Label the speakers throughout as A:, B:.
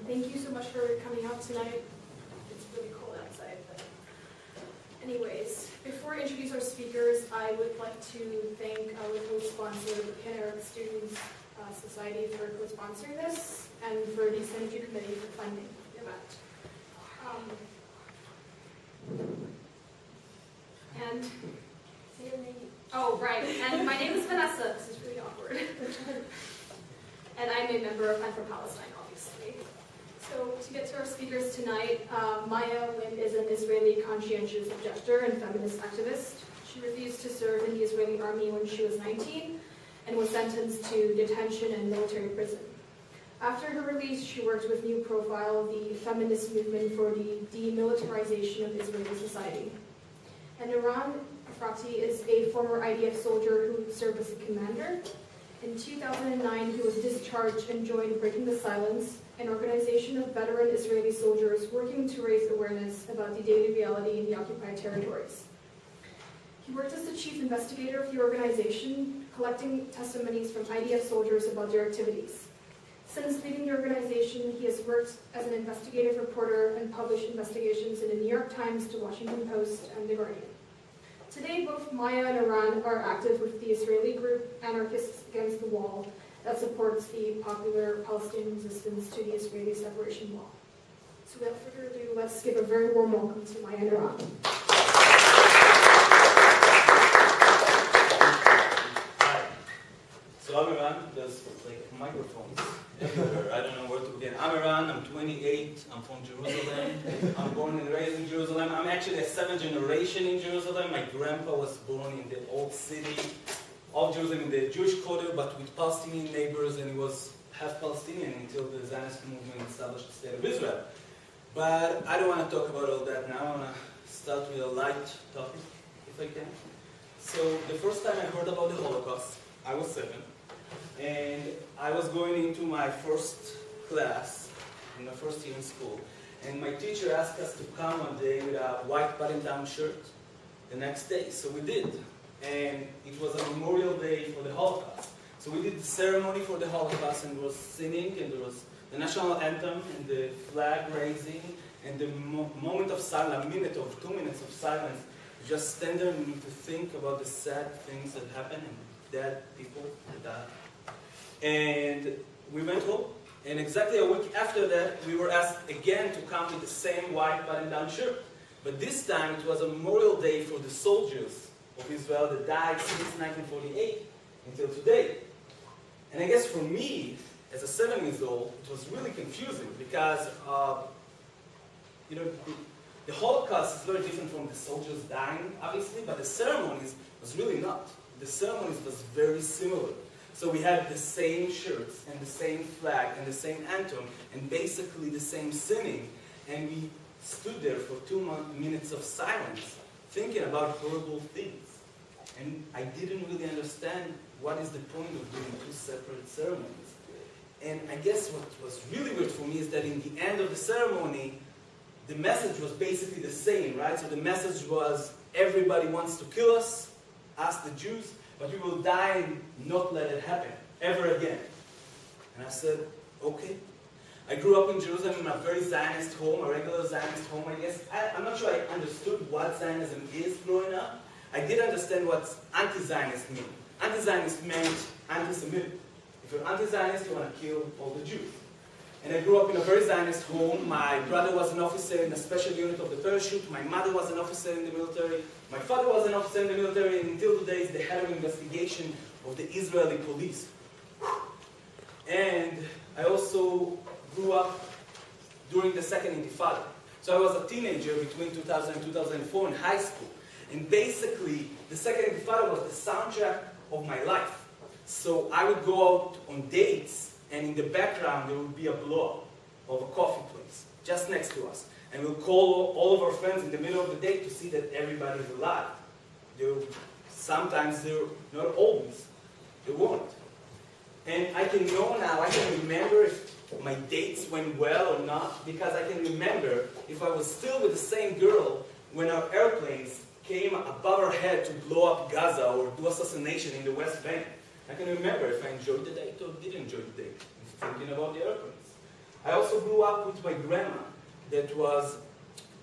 A: Thank you so much for coming out tonight. It's really cold outside. But anyways, before I introduce our speakers, I would like to thank our co-sponsor, the Pan-Arab Students Society, for co-sponsoring this, and for the Synergy Committee for funding the event. And say your name. Oh, right. And my name is Vanessa. This is really awkward. And I'm a member of Friends for Palestine, obviously. So to get to our speakers tonight, Maya Wind is an Israeli conscientious objector and feminist activist. She refused to serve in the Israeli army when she was 19 and was sentenced to detention and military prison. After her release, she worked with New Profile, the feminist movement for the demilitarization of Israeli society. And Eran Efrati is a former IDF soldier who served as a commander. In 2009, he was discharged and joined Breaking the Silence, an organization of veteran Israeli soldiers working to raise awareness about the daily reality in the occupied territories. He worked as the chief investigator of the organization, collecting testimonies from IDF soldiers about their activities. Since leading the organization, he has worked as an investigative reporter and published investigations in the New York Times, the Washington Post, and The Guardian. Today, both Maya and Eran are active with the Israeli group Anarchists Against the Wall that supports the popular Palestinian resistance to the Israeli separation wall. So without further ado, let's give a very warm welcome to Maya and Eran.
B: Hi. So I'm Eran. There's like microphones everywhere. I don't know where to begin. I'm Eran. I'm 28. I'm from Jerusalem. I'm born and raised in Jerusalem. I'm actually a seventh generation in Jerusalem. My grandpa was born in the old city of Jerusalem, in the Jewish quarter, but with Palestinian neighbors, and he was half Palestinian until the Zionist movement established the State of Israel. But I don't want to talk about all that now. I want to start with a light topic, if I can. So the first time I heard about the Holocaust, I was 7. And I was going into my first class, in my first year in school, and my teacher asked us to come one day with a white button-down shirt the next day. So we did, and it was a memorial day for the Holocaust. So we did the ceremony for the Holocaust, and there was singing, and there was the national anthem, and the flag raising, and the moment of silence, a minute or 2 minutes of silence. You just stand there and you need to think about the sad things that happened, and dead people that died. And we went home, and exactly a week after that, we were asked again to come with the same white button-down shirt. But this time, it was a memorial day for the soldiers of Israel that died since 1948 until today. And I guess for me, as a 7-year-old, it was really confusing because, the Holocaust is very different from the soldiers dying, obviously, but the ceremonies was really not. The ceremonies was very similar. So we had the same shirts and the same flag and the same anthem and basically the same singing, and we stood there for 2 minutes of silence thinking about horrible things. And I didn't really understand what is the point of doing 2 separate ceremonies. And I guess what was really weird for me is that in the end of the ceremony, the message was basically the same, right? So the message was, everybody wants to kill us the Jews, but we will die and not let it happen, ever again. And I said, okay. I grew up in Jerusalem in a very Zionist home, a regular Zionist home, I guess. I'm not sure I understood what Zionism is growing up. I did understand what anti-Zionist meant. Anti-Zionist meant anti-Semitic. If you're anti-Zionist, you want to kill all the Jews. And I grew up in a very Zionist home. My brother was an officer in a special unit of the parachute. My mother was an officer in the military. My father was an officer in the military, and until today is the head of investigation of the Israeli police. And I also grew up during the Second Intifada. So I was a teenager between 2000 and 2004 in high school. And basically, the Second Intifada was the soundtrack of my life. So I would go out on dates, and in the background there would be a blow-up of a coffee place just next to us. And we'll call all of our friends in the middle of the day to see that everybody is alive. Sometimes they're not always. They weren't. And I can know now, I can remember if my dates went well or not, because I can remember if I was still with the same girl when our airplanes came above our head to blow up Gaza or do assassination in the West Bank. I can remember if I enjoyed the date or didn't enjoy the date. thinking about the airplanes. I also grew up with my grandma that was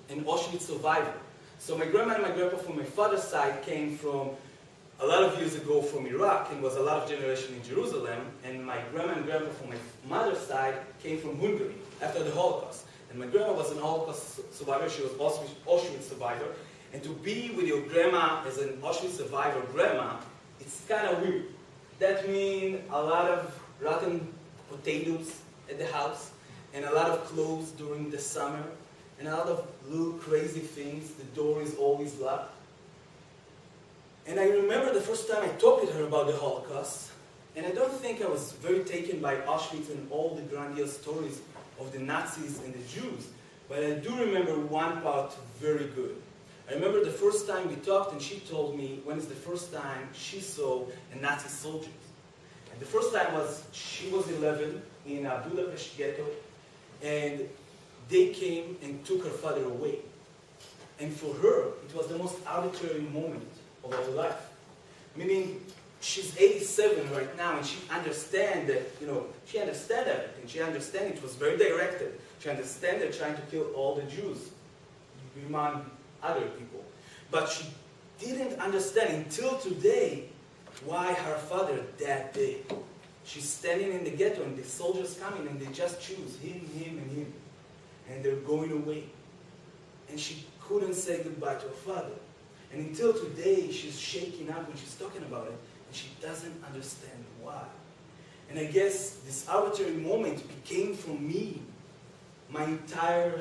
B: an Auschwitz survivor. So my grandma and my grandpa from my father's side came from a lot of years ago from Iraq and was a lot of generation in Jerusalem, and my grandma and grandpa from my mother's side came from Hungary after the Holocaust. And my grandma was an Holocaust survivor, she was also an Auschwitz survivor, and to be with your grandma as an Auschwitz survivor grandma, it's kind of weird. That means a lot of rotten potatoes at the house, and a lot of clothes during the summer, and a lot of little crazy things. The door is always locked. And I remember the first time I talked with her about the Holocaust, and I don't think I was very taken by Auschwitz and all the grandiose stories of the Nazis and the Jews, but I do remember one part very good. I remember the first time we talked, and she told me when is the first time she saw a Nazi soldier. And the first time was, she was 11 in a Budapest ghetto, and they came and took her father away. And for her, it was the most arbitrary moment of her life. Meaning, she's 87 right now, and she understands that, she understands everything. She understands it was very directed. She understands they're trying to kill all the Jews, among other people. But she didn't understand until today why her father that day. She's standing in the ghetto, and the soldiers coming, and they just choose him, and him. And they're going away. And she couldn't say goodbye to her father. And until today, she's shaking up when she's talking about it, and she doesn't understand why. And I guess this arbitrary moment became for me my entire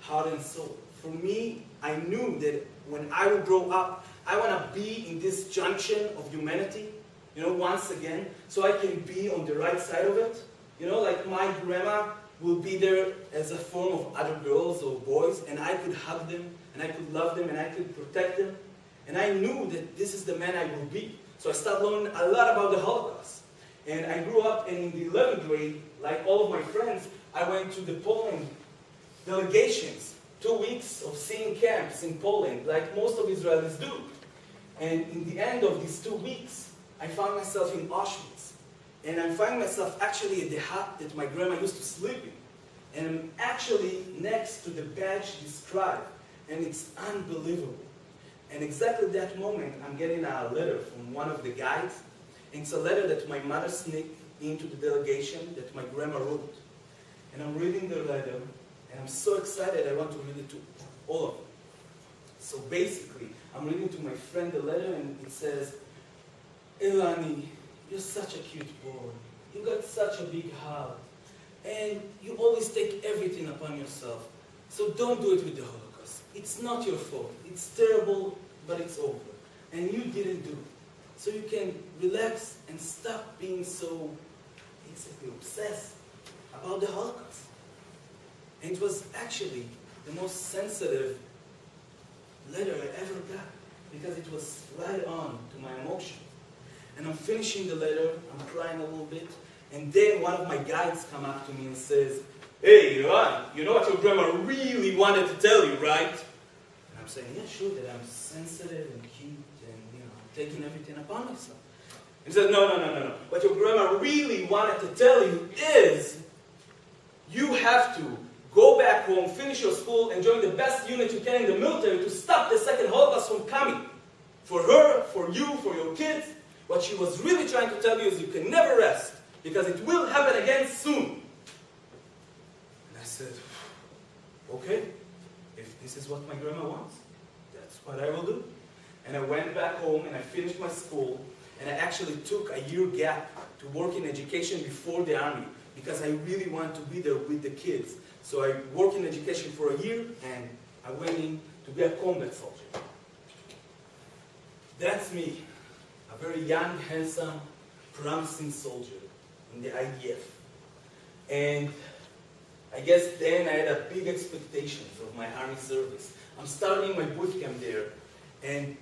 B: heart and soul. For me, I knew that when I will grow up, I want to be in this junction of humanity, once again, so I can be on the right side of it. Like my grandma will be there as a form of other girls or boys, and I could hug them, and I could love them, and I could protect them. And I knew that this is the man I will be. So I started learning a lot about the Holocaust. And I grew up, and in the 11th grade, like all of my friends, I went to the Poland delegations, 2 weeks of seeing camps in Poland, like most of Israelis do. And in the end of these 2 weeks, I found myself in Auschwitz. And I find myself actually at the hut that my grandma used to sleep in. And I'm actually next to the badge described. And it's unbelievable. And exactly that moment, I'm getting a letter from one of the guides. And it's a letter that my mother sneaked into the delegation that my grandma wrote. And I'm reading the letter, and I'm so excited I want to read it to all of them. So basically, I'm reading to my friend the letter, and it says, Elani, you're such a cute boy. You got such a big heart. And you always take everything upon yourself. So don't do it with the Holocaust. It's not your fault. It's terrible, but it's over. And you didn't do it. So you can relax and stop being so basically obsessed about the Holocaust. And it was actually the most sensitive letter I ever got, because it was right on to my emotions. And I'm finishing the letter, I'm crying a little bit, and then one of my guides come up to me and says, "Hey, Iran, you know what your grandma really wanted to tell you, right?" And I'm saying, "Yeah, sure, that I'm sensitive and cute and, taking everything upon myself." He said, No. What your grandma really wanted to tell you is you have to go back home, finish your school, and join the best unit you can in the military to stop the second Holocaust from coming. For her, for you, for your kids, what she was really trying to tell you is you can never rest, because it will happen again soon. And I said, okay, if this is what my grandma wants, that's what I will do. And I went back home and I finished my school, and I actually took a year gap to work in education before the army, because I really wanted to be there with the kids. So I worked in education for a year, and I went in to be a combat soldier. That's me, a very young, handsome, promising soldier in the IDF. And I guess then I had big expectations of my army service. I'm starting my boot camp there, and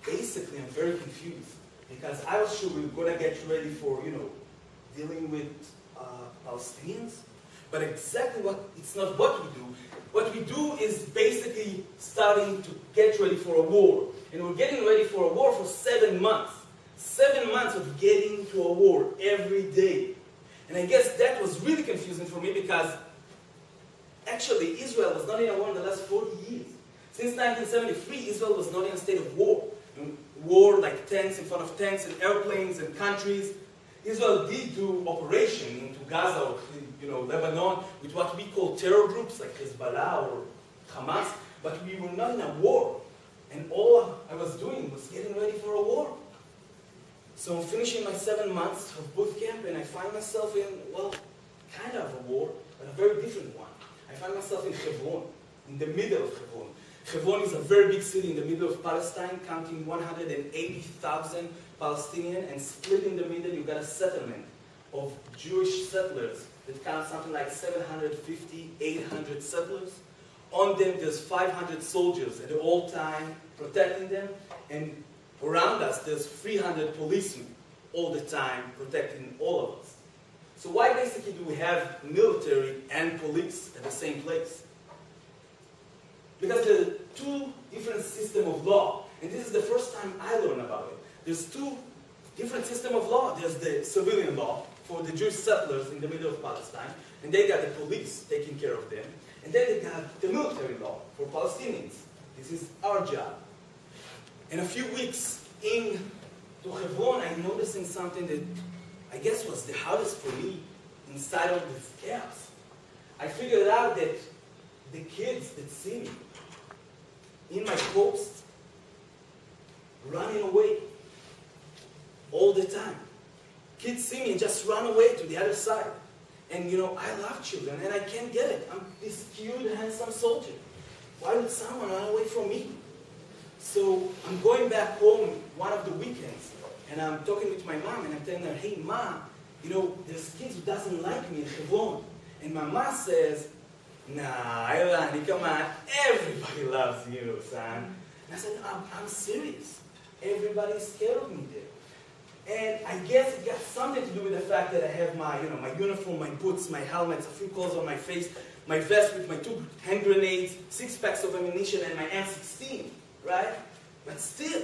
B: basically I'm very confused, because I was sure we were going to get ready for, dealing with Palestinians. But exactly it's not what we do. What we do is basically starting to get ready for a war. And we're getting ready for a war for 7 months. 7 months of getting to a war every day. And I guess that was really confusing for me because actually Israel was not in a war in the last 40 years. Since 1973, Israel was not in a state of war. War like tanks in front of tanks and airplanes and countries. Israel did do operation into Gaza or Lebanon with what we call terror groups like Hezbollah or Hamas, but we were not in a war. And all I was doing was getting ready for a war. So I'm finishing my 7 months of boot camp and I find myself in, well, kind of a war, but a very different one. I find myself in Hebron, in the middle of Hebron. Hebron is a very big city in the middle of Palestine, counting 180,000 Palestinians, and split in the middle, you got a settlement of Jewish settlers that count something like 750, 800 settlers. On them, there's 500 soldiers at all time protecting them, and around us, there's 300 policemen all the time protecting all of us. So why basically do we have military and police at the same place? Because there are two different systems of law, and this is the first time I learned about it. There's two different systems of law. There's the civilian law for the Jewish settlers in the middle of Palestine, and they got the police taking care of them. And then they got the military law for Palestinians. This is our job. In a few weeks into Hebron, I'm noticing something that I guess was the hardest for me inside of this chaos. I figured out that the kids that see me in my post running away all the time. Kids see me and just run away to the other side. And I love children and I can't get it. I'm this cute, handsome soldier. Why would someone run away from me? So I'm going back home one of the weekends and I'm talking with my mom and I'm telling her, hey mom, there's kids who doesn't like me in Hebron. And my mom says, nah, Irani, come on, everybody loves you, son. And I said, I'm serious. Everybody's scared of me there. And I guess it got something to do with the fact that I have my uniform, my boots, my helmets, a few clothes on my face, my vest with my 2 hand grenades, 6 packs of ammunition, and my M16, right? But still,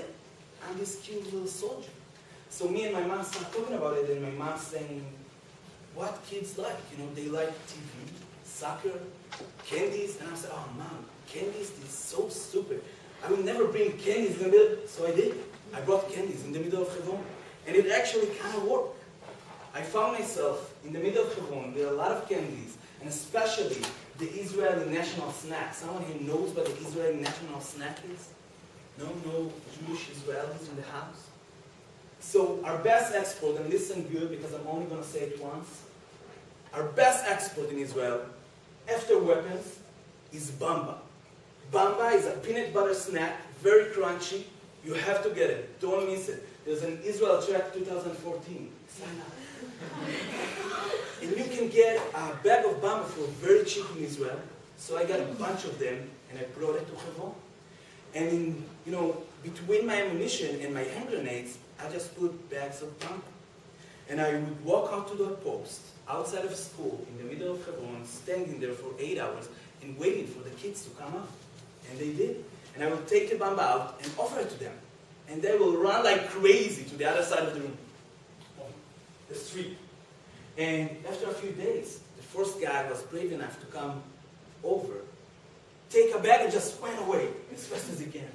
B: I'm this cute little soldier. So me and my mom start talking about it, and my mom's saying, what kids like? They like TV, soccer, candies. And I said, oh mom, candies is so stupid. I will never bring candies in the middle. So I did. I brought candies in the middle of Hebron. And it actually kind of worked. I found myself in the middle of Hebron with a lot of candies, and especially the Israeli national snack. Someone here knows what the Israeli national snack is? No Jewish Israelis in the house? So our best export, and listen good because I'm only going to say it once, our best export in Israel, after weapons, is bamba. Bamba is a peanut butter snack, very crunchy. You have to get it. Don't miss it. There's an Israel Track 2014. Sign up. And you can get a bag of bamba for very cheap in Israel. So I got a bunch of them, and I brought it to Hebron. And between my ammunition and my hand grenades, I just put bags of bamba. And I would walk out to the post, outside of school, in the middle of Hebron, standing there for 8 hours, and waiting for the kids to come out. And they did. And I would take the bamba out and offer it to them. And they will run like crazy to the other side of the room, the street. And after a few days, the first guy was brave enough to come over, take a bag and just went away as fast as he can.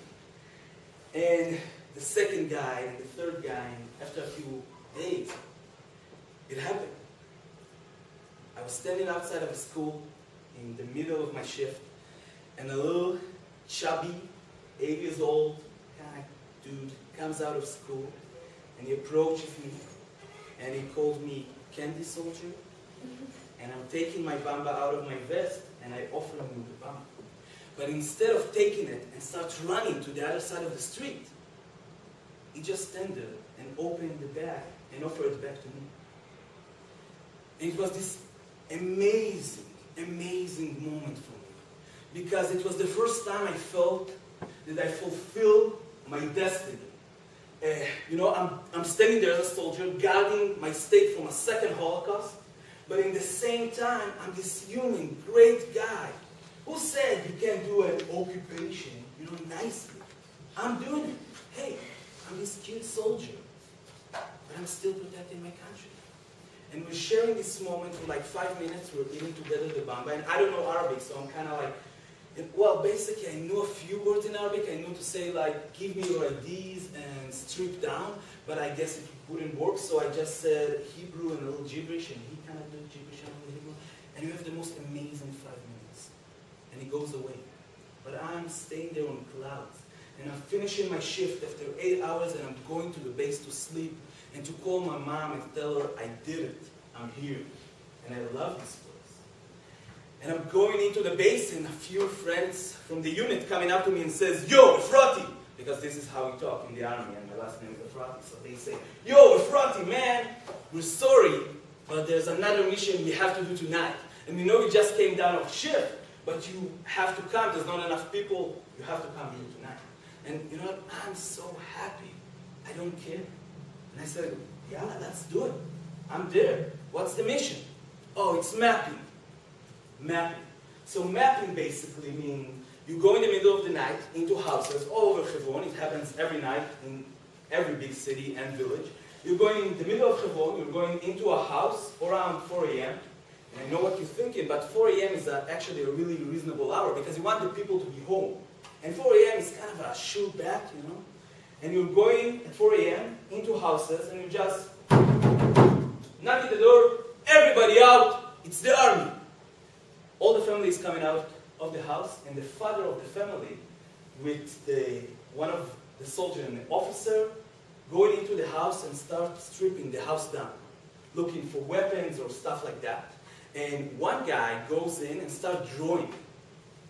B: And the second guy and the third guy, and after a few days, it happened. I was standing outside of a school in the middle of my shift, and a little chubby, 8 years old kind of dude comes out of school, and he approaches me, and he calls me candy soldier, and I'm taking my bamba out of my vest, and I offer him the bamba. But instead of taking it and start running to the other side of the street, he just stand there and opened the bag and offered it back to me. And it was this amazing, amazing moment for me, because it was the first time I felt that I fulfilled my destiny. I'm standing there as a soldier, guarding my state from a second Holocaust, but in the same time, I'm this human, great guy. Who said you can't do an occupation, nicely? I'm doing it. Hey, I'm this cute soldier, but I'm still protecting my country. And we're sharing this moment for like 5 minutes. We're eating together the bamba, and I don't know Arabic, so I'm kind of like, well, basically I knew a few words in Arabic. I knew to say like, give me your IDs and strip down, but I guess it wouldn't work, so I just said Hebrew and a little gibberish, and he kind of did gibberish and a little Hebrew, and we have the most amazing 5 minutes. And he goes away. But I'm staying there on clouds. And I'm finishing my shift after 8 hours, and I'm going to the base to sleep and to call my mom and tell her I did it. I'm here. And I love this place. And I'm going into the base, and a few friends from the unit coming up to me and says, "Yo, Efrati!" Because this is how we talk in the army, and my last name is Efrati. So they say, "Yo, Efrati, man, we're sorry, but there's another mission we have to do tonight. And we know you just came down off shift, but you have to come. There's not enough people. You have to come here tonight." And you know what? I'm so happy. I don't care. And I said, "Yeah, let's do it. I'm there. What's the mission?" "Oh, it's mapping." Mapping. So mapping basically means you go in the middle of the night into houses all over Hebron. It happens every night in every big city and village. You're going in the middle of Hebron. You're going into a house around 4 a.m. And I know what you're thinking, but 4 a.m. is actually a really reasonable hour because you want the people to be home. And 4 a.m. is kind of a shoe back, you know. And you're going at 4 a.m. into houses, and you just knock at the door, everybody out, it's the army. All the family is coming out of the house, and the father of the family with one of the soldiers and the officer going into the house and start stripping the house down, looking for weapons or stuff like that. And one guy goes in and starts drawing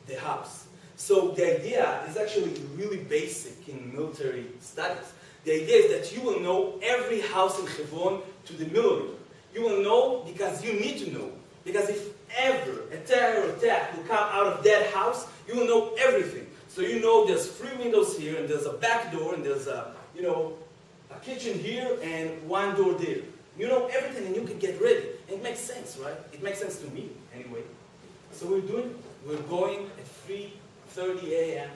B: the house. So the idea is actually really basic in military studies. The idea is that you will know every house in Hebron to the millimeter. You will know because you need to know. Because if ever a terror attack will come out of that house, you will know everything. So you know there's 3 windows here, and there's a back door, and there's a kitchen here, and one door there. You know everything, and you can get ready. And it makes sense, right? It makes sense to me, anyway. So we're going at 3:30 a.m.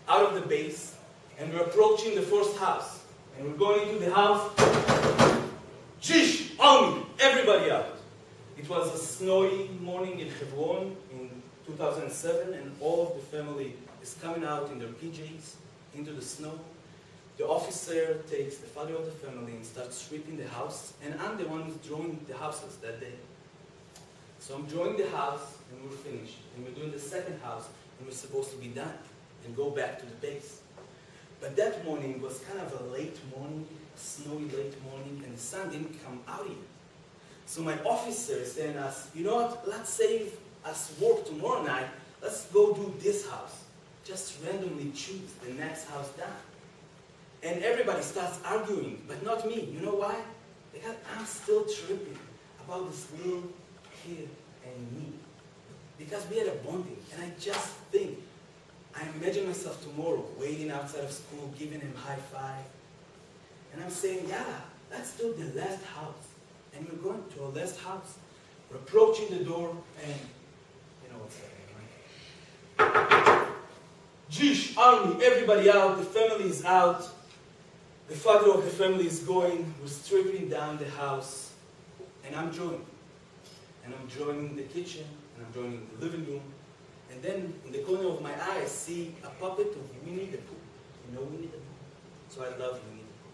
B: out of the base, and we're approaching the first house. And we're going into the house. Jish, army, everybody out. It was a snowy morning in Hebron in 2007, and all of the family is coming out in their PJs into the snow. The officer takes the father of the family and starts sweeping the house, and I'm the one who's drawing the houses that day. So I'm drawing the house, and we're finished. And we're doing the second house, and we're supposed to be done and go back to the base. But that morning was kind of a late morning, a snowy late morning, and the sun didn't come out yet. So my officer is telling us, "You know what, let's save us work tomorrow night. Let's go do this house. Just randomly choose the next house down." And everybody starts arguing, but not me. You know why? Because I'm still tripping about this little kid and me. Because we had a bonding, and I just think, I imagine myself tomorrow waiting outside of school, giving him high five. And I'm saying, "Yeah, let's do the last house." And we're going to our last house. We're approaching the door, and you know what's happening, right? Jish, army, everybody out, the family is out. The father of the family is going, we're stripping down the house, and I'm drawing. And I'm drawing the kitchen, and I'm drawing the living room. And then in the corner of my eye, I see a puppet of Winnie the Pooh. You know Winnie the Pooh? So I love Winnie the Pooh.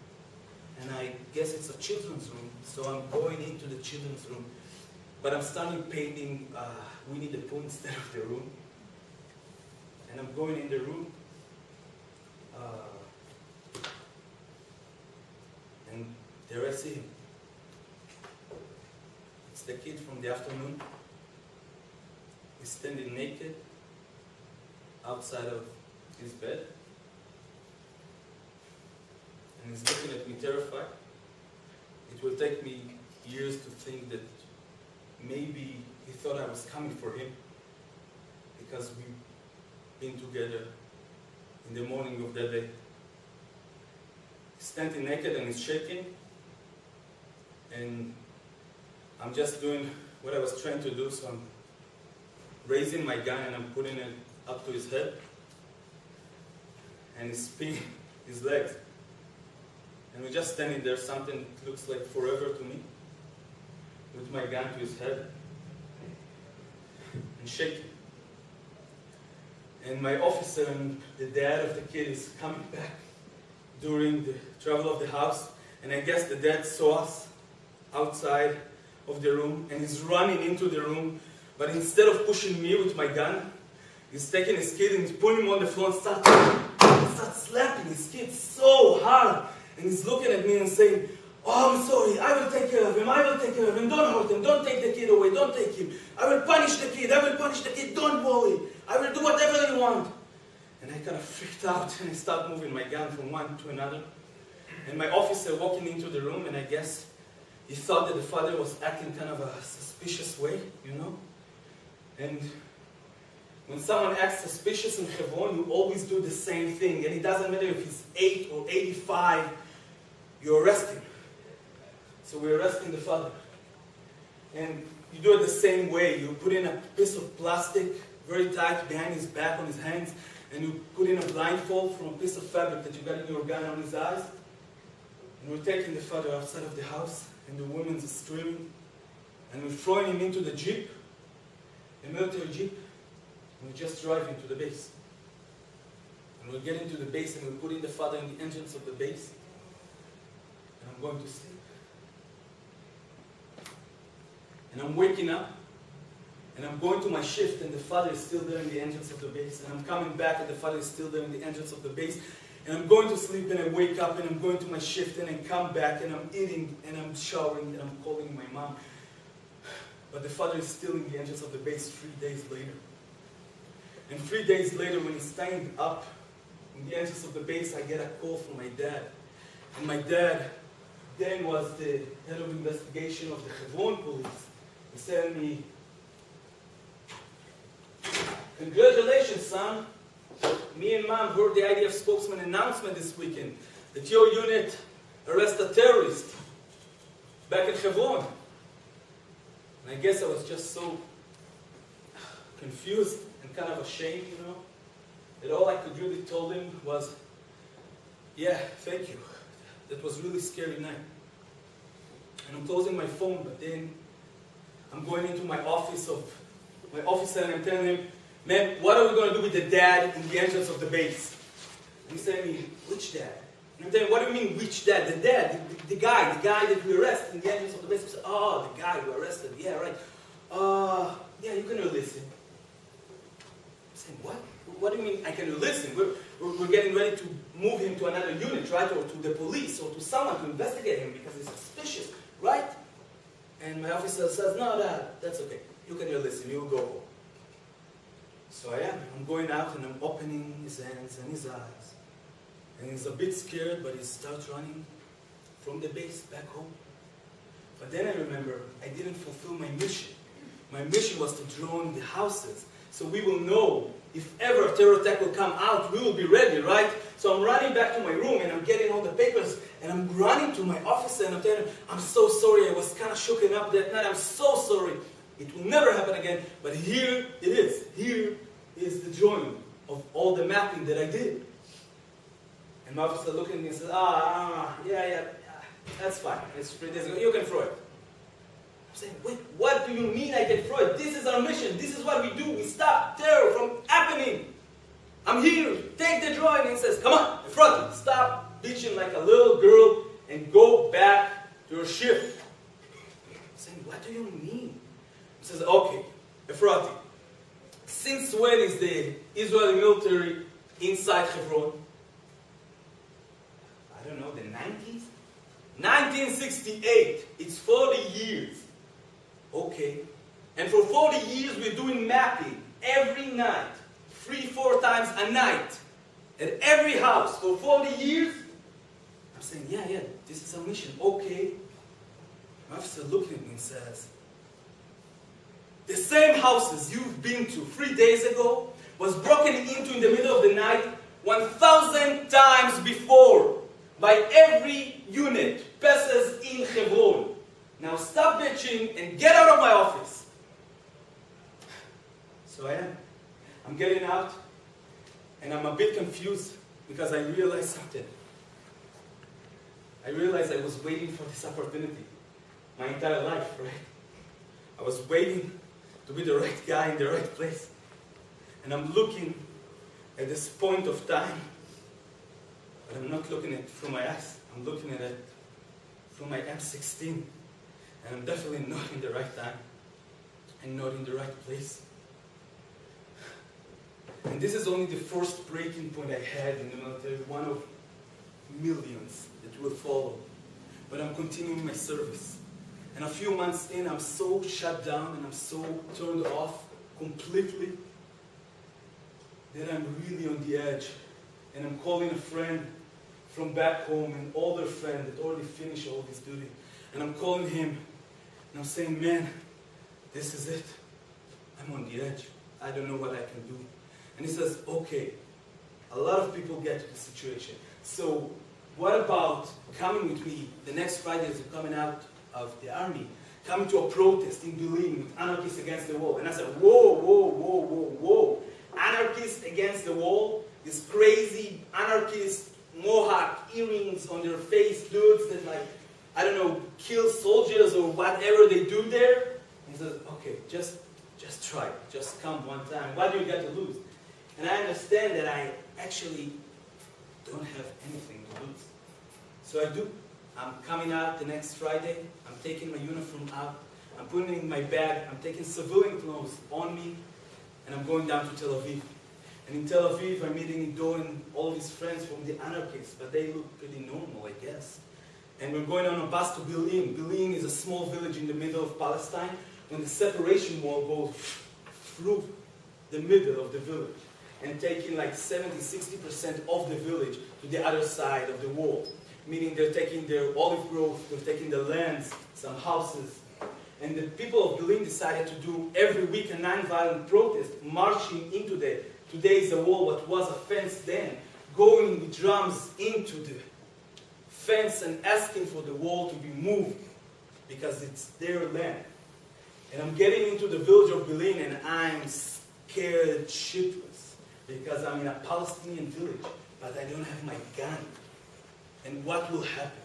B: And I guess it's a children's room, so I'm going into the children's room. But I'm starting painting Winnie the Pooh instead of the room. And I'm going in the room. And there I see him. It's the kid from the afternoon. He's standing naked outside of his bed. And he's looking at me terrified. It will take me years to think that maybe he thought I was coming for him because we've been together in the morning of that day. He's standing naked and he's shaking, and I'm just doing what I was trying to do, so I'm raising my gun and I'm putting it up to his head, and he's spinning his legs. And we're just standing there, something that looks like forever to me. with my gun to his head and shaking. And my officer and the dad of the kid is coming back during the travel of the house, and I guess the dad saw us outside of the room and he's running into the room, but instead of pushing me with my gun, he's taking his kid and he's putting him on the floor and starts slapping his kid so hard, and he's looking at me and saying, "Oh, I'm sorry, I will take care of him, don't hurt him, don't take the kid away, don't take him. I will punish the kid, don't worry. I will do whatever you want." And I kind of freaked out and I started moving my gun from one to another. And my officer walking into the room, and I guess he thought that the father was acting kind of a suspicious way, you know? And when someone acts suspicious in Hebron, you always do the same thing. And it doesn't matter if he's 8 or 85, you arrest him. So we're arresting the father. And you do it the same way. You put in a piece of plastic, very tight behind his back on his hands, and you put in a blindfold from a piece of fabric that you got in your gun on his eyes. And we're taking the father outside of the house, and the woman's screaming. And we're throwing him into the jeep, a military jeep, and we just drive into the base. And we get into the base, and we put in the father in the entrance of the base. And I'm going to sleep. And I'm waking up, and I'm going to my shift, and the father is still there in the entrance of the base. And I'm coming back, and the father is still there in the entrance of the base. And I'm going to sleep, and I wake up, and I'm going to my shift, and I come back, and I'm eating, and I'm showering, and I'm calling my mom. But the father is still in the entrance of the base 3 days later. And 3 days later, when he's standing up in the entrance of the base, I get a call from my dad. And my dad then was the head of investigation of the Hebron police. He said to me, "Congratulations, son. Me and mom heard the IDF spokesman announcement this weekend that your unit arrested a terrorist back in Hebron." And I guess I was just so confused and kind of ashamed, you know, that all I could really tell him was, "Yeah, thank you. That was a really scary night." And I'm closing my phone, but then I'm going into my officer and I'm telling him, "Man, what are we going to do with the dad in the entrance of the base?" And he's telling me, "Which dad?" And I'm telling him, "What do you mean, which dad?" "The dad, the guy that we arrested in the entrance of the base." He said, "Oh, the guy we arrested, yeah, right. Yeah, you can release him." I'm saying, "What? What do you mean I can release him? We're getting ready to move him to another unit, right? Or to the police, or to someone to investigate him because he's suspicious, right?" And my officer says, "No, that's okay. You can release him, you go home." So I am. I'm going out and I'm opening his hands and his eyes. And he's a bit scared, but he starts running from the base back home. But then I remember I didn't fulfill my mission. My mission was to drone the houses, so we will know if ever a terror attack will come out, we will be ready, right? So I'm running back to my room and I'm getting all the papers and I'm running to my officer and I'm telling him, "I'm so sorry, I was kind of shooken up that night, I'm so sorry. It will never happen again, but here it is. Here is the drawing of all the mapping that I did." And my officer looked at me and said, yeah, that's fine. It's 3 days ago. You can throw it." I'm saying, "Wait, what do you mean I can throw it? This is our mission. This is what we do. We stop terror from happening. I'm here. Take the drawing." And he says, "Come on, Efrati, stop bitching like a little girl and go back to your shift." I'm saying, "What do you mean?" He says, "Okay, Efrati, since when is the Israeli military inside Hebron?" I don't know, the 90s? 1968. It's 40 years. Okay. And for 40 years we're doing mapping every night, 3-4 times a night, at every house for 40 years. I'm saying, yeah, this is our mission. Okay. My officer looked at me and says, "The same houses you've been to 3 days ago was broken into in the middle of the night 1,000 times before by every unit passes in Hebron. Now stop bitching and get out of my office." So I am. I'm getting out and I'm a bit confused because I realized something. I realized I was waiting for this opportunity my entire life, right? I was waiting to be the right guy in the right place. And I'm looking at this point of time, but I'm not looking at it through my eyes. I'm looking at it through my M16. And I'm definitely not in the right time and not in the right place. And this is only the first breaking point I had in the military, one of millions that will follow. But I'm continuing my service. And a few months in, I'm so shut down and I'm so turned off completely that I'm really on the edge. And I'm calling a friend from back home, an older friend that already finished all his duty. And I'm calling him and I'm saying, man, this is it. I'm on the edge. I don't know what I can do. And he says, okay, a lot of people get to the situation. So what about coming with me the next Friday as you're coming out of the army, coming to a protest in Berlin with Anarchists Against the Wall? And I said, whoa, whoa, whoa, whoa, whoa. Anarchists Against the Wall? These crazy anarchist mohawk earrings on their face dudes that, like, I don't know, kill soldiers or whatever they do there? And he says, okay, just try. Just come one time. What do you got to lose? And I understand that I actually don't have anything to lose. So I do. I'm coming out the next Friday. I'm taking my uniform out. I'm putting it in my bag. I'm taking civilian clothes on me. And I'm going down to Tel Aviv. And in Tel Aviv, I'm meeting Ido and all his friends from the anarchists. But they look pretty normal, I guess. And we're going on a bus to Berlin. Berlin is a small village in the middle of Palestine. When the separation wall goes through the middle of the village. And taking like 70-60% of the village to the other side of the wall. Meaning they're taking their olive grove, they're taking the lands, some houses. And the people of Berlin decided to do every week a non-violent protest, marching into today's the wall, what was a fence then, going with drums into the fence and asking for the wall to be moved because it's their land. And I'm getting into the village of Berlin and I'm scared shitless. Because I'm in a Palestinian village, but I don't have my gun. And what will happen?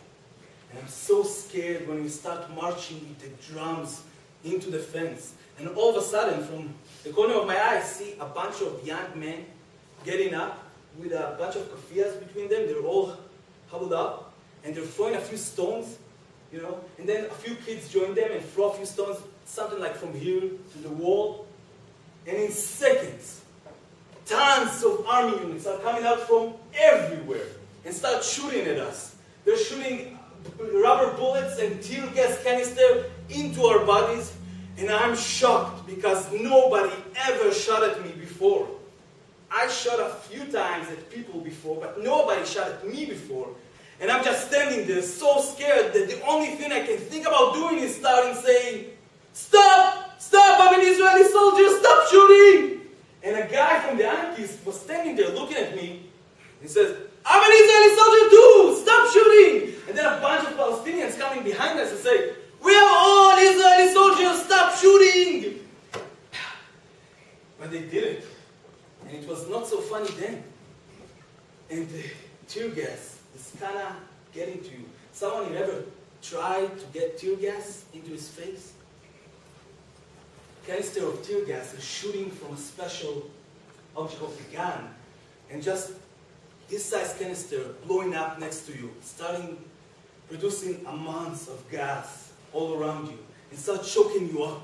B: And I'm so scared when we start marching with the drums into the fence. And all of a sudden, from the corner of my eye, I see a bunch of young men getting up with a bunch of kafiyas between them. They're all huddled up, and they're throwing a few stones, you know. And then a few kids join them and throw a few stones, something like from here to the wall. And in seconds, tons of army units are coming out from everywhere and start shooting at us. They're shooting rubber bullets and tear gas canister into our bodies, and I'm shocked because nobody ever shot at me before. I shot a few times at people before, but nobody shot at me before. And I'm just standing there so scared that the only thing I can think about doing is starting saying, "Stop! Stop! I'm an Israeli soldier! Stop shooting!" And a guy from the anarchists was standing there looking at me. He says, "I'm an Israeli soldier too! Stop shooting!" And then a bunch of Palestinians coming behind us and say, "We are all Israeli soldiers! Stop shooting!" But they didn't. And it was not so funny then. And the tear gas is kind of getting to you. Someone here ever tried to get tear gas into his face? Canister of tear gas is shooting from a special object of the gun, and just this size canister blowing up next to you, starting producing amounts of gas all around you, and start choking you up.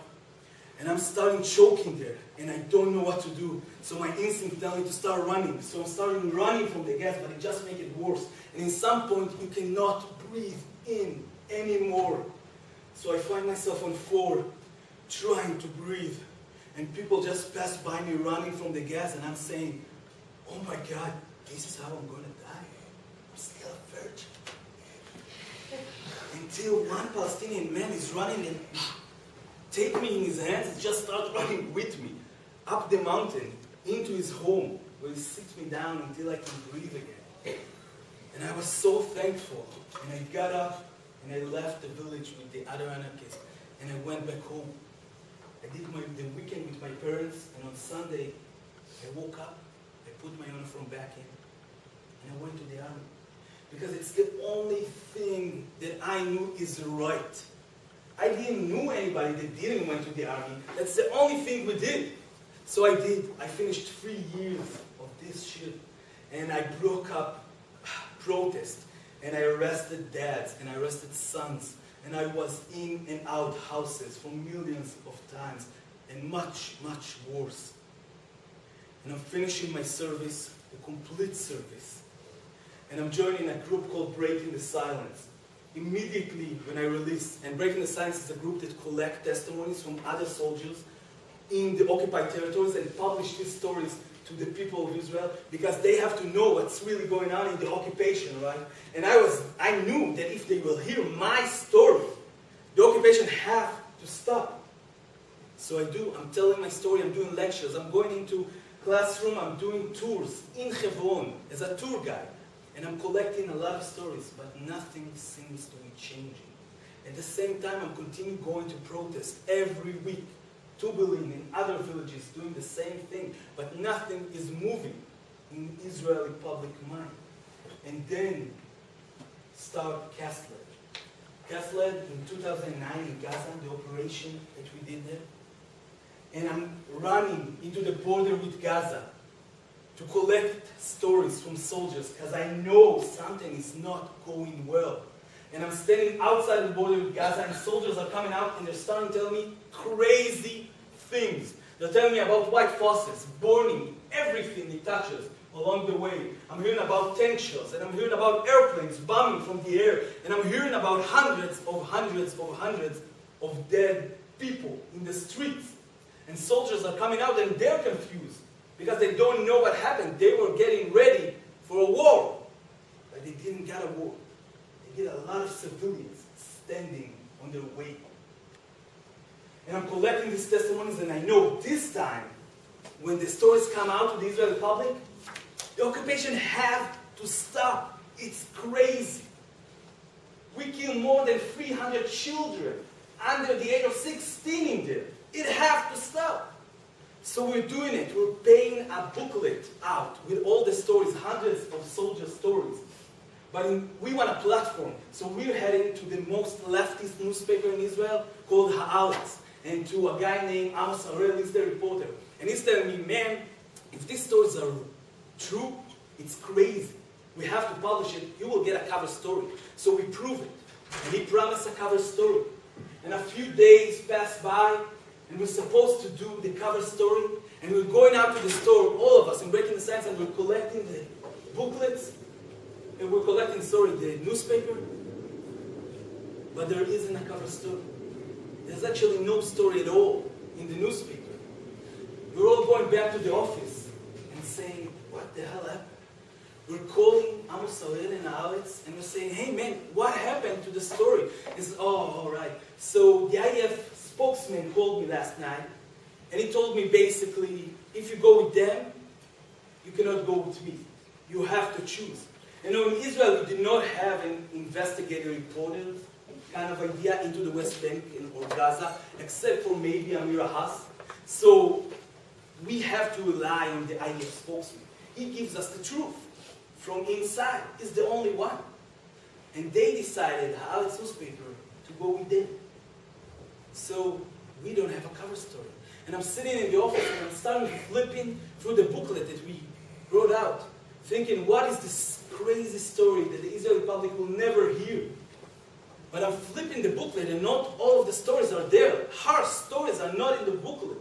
B: And I'm starting choking there, and I don't know what to do. So my instinct tells me to start running. So I'm starting running from the gas, but it just makes it worse. And in some point, you cannot breathe in anymore. So I find myself on floor, trying to breathe. And people just pass by me running from the gas, and I'm saying, "Oh my God, this is how I'm going to die. I'm still a virgin." Until one Palestinian man is running and take me in his hands and just start running with me up the mountain into his home, where he sits me down until I can breathe again. And I was so thankful. And I got up and I left the village with the other anarchists, and I went back home. I did the weekend with my parents, and on Sunday I woke up, I put my uniform back in, and I went to the army. Because it's the only thing that I knew is right. I didn't know anybody that didn't went to the army. That's the only thing we did. So I did. I finished 3 years of this shit. And I broke up protest. And I arrested dads. And I arrested sons. And I was in and out houses for millions of times. And much, much worse. And I'm finishing my service, a complete service. And I'm joining a group called Breaking the Silence. Immediately when I released, and Breaking the Silence is a group that collects testimonies from other soldiers in the occupied territories and publish these stories to the people of Israel because they have to know what's really going on in the occupation, right? And I knew that if they will hear my story, the occupation have to stop. So I do. I'm telling my story. I'm doing lectures. I'm going into classroom. I'm doing tours in Hebron as a tour guide. And I'm collecting a lot of stories, but nothing seems to be changing. At the same time, I'm continuing going to protest every week. Tubelin and other villages doing the same thing, but nothing is moving in Israeli public mind. And then start Kastled. Kastled in 2009 in Gaza, the operation that we did there. And I'm running into the border with Gaza to collect stories from soldiers because I know something is not going well. And I'm standing outside the border with Gaza and soldiers are coming out and they're starting to tell me crazy things. They're telling me about white faucets, burning everything it touches along the way. I'm hearing about tank shells and I'm hearing about airplanes bombing from the air. And I'm hearing about hundreds of dead people in the streets. And soldiers are coming out and they're confused. Because they don't know what happened. They were getting ready for a war. But they didn't get a war. They get a lot of civilians standing on their way. And I'm collecting these testimonies and I know this time, when the stories come out to the Israeli public, the occupation have to stop. It's crazy. We kill more than 300 children under the age of 16 in there. It have to stop. So we're doing it. We're paying a booklet out with all the stories, hundreds of soldier stories. But we want a platform. So we're heading to the most leftist newspaper in Israel called Haaretz. And to a guy named Amos Arel, he's the reporter. And he's telling me, man, if these stories are true, it's crazy. We have to publish it. You will get a cover story. So we prove it. And he promised a cover story. And a few days passed by. And we're supposed to do the cover story, and we're going out to the store, all of us, in Breaking the Silence, and we're collecting the booklets, and we're collecting, the newspaper, but there isn't a cover story. There's actually no story at all in the newspaper. We're all going back to the office and saying, what the hell happened? We're calling Amos Arel and Haaretz, and we're saying, hey man, what happened to the story? He says, oh, all right. So the IDF spokesman called me last night, and he told me basically, if you go with them, you cannot go with me. You have to choose. And in Israel, we did not have an investigative reporter kind of idea into the West Bank or Gaza, except for maybe Amira Haas. So we have to rely on the IDF spokesman. He gives us the truth from inside. He's the only one. And they decided, Haaretz newspaper, to go with them. So we don't have a cover story. And I'm sitting in the office and I'm starting flipping through the booklet that we wrote out, thinking, what is this crazy story that the Israeli public will never hear? But I'm flipping the booklet and not all of the stories are there. Harsh stories are not in the booklet.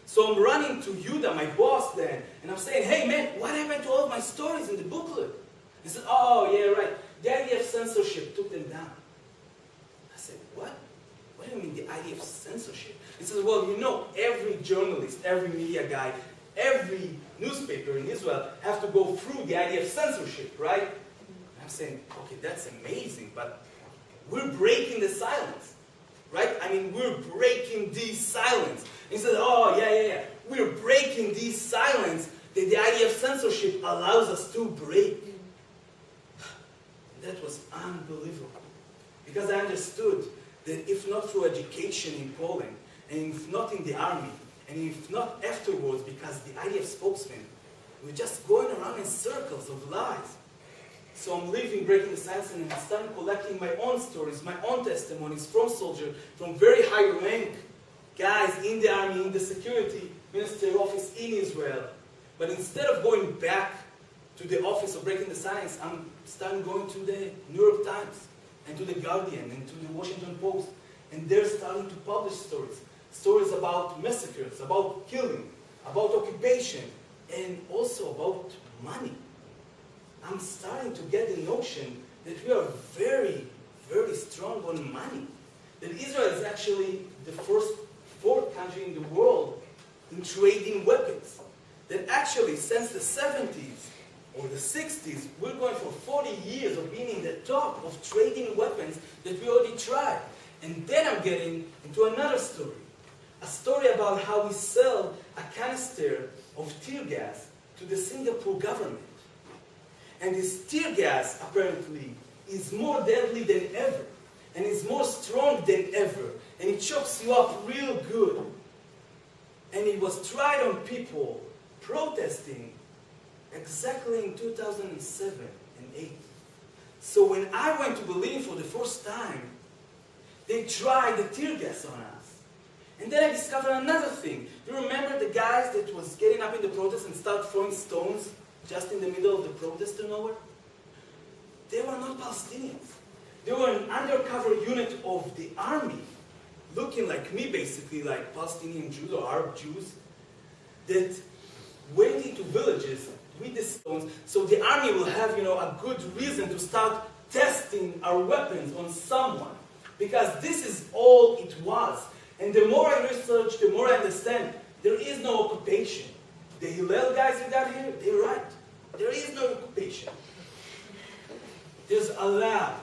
B: So I'm running to Yuda, my boss then, and I'm saying, hey man, what happened to all of my stories in the booklet? He said, oh yeah, right. The IDF censorship took them down. I said, what? What do you mean the IDF censorship? He says, well, you know, every journalist, every media guy, every newspaper in Israel have to go through the IDF censorship, right? And I'm saying, okay, that's amazing, but we're breaking the silence, right? I mean, we're breaking the silence. And he says, oh, yeah. We're breaking the silence that the IDF censorship allows us to break. That was unbelievable. Because I understood that if not through education in Poland, and if not in the army, and if not afterwards because the IDF spokesman, we're just going around in circles of lies. So I'm leaving Breaking the Silence and I started collecting my own stories, my own testimonies from soldiers, from very high rank guys in the army, in the security ministry office in Israel. But instead of going back to the office of Breaking the Silence, I'm starting going to the New York Times and to the Guardian and to the Washington Post. And they're starting to publish stories. Stories about massacres, about killing, about occupation, and also about money. I'm starting to get the notion that we are very, very strong on money. That Israel is actually the fourth country in the world in trading weapons. That actually since the 70s or the 60s, we're going for 40 years of being in the top of trading weapons that we already tried. And then I'm getting into another story. A story about how we sell a canister of tear gas to the Singapore government. And this tear gas, apparently, is more deadly than ever. And is more strong than ever. And it chokes you up real good. And it was tried on people protesting exactly in 2007 and 8. So when I went to Berlin for the first time, they tried the tear gas on us. And then I discovered another thing. Do you remember the guys that was getting up in the protest and started throwing stones just in the middle of the protest to nowhere? They were not Palestinians. They were an undercover unit of the army, looking like me basically, like Palestinian Jews or Arab Jews, that went into villages with the stones, so the army will have, a good reason to start testing our weapons on someone. Because this is all it was. And the more I research, the more I understand, there is no occupation. The Hillel guys you got here, they're right. There is no occupation. There's a lab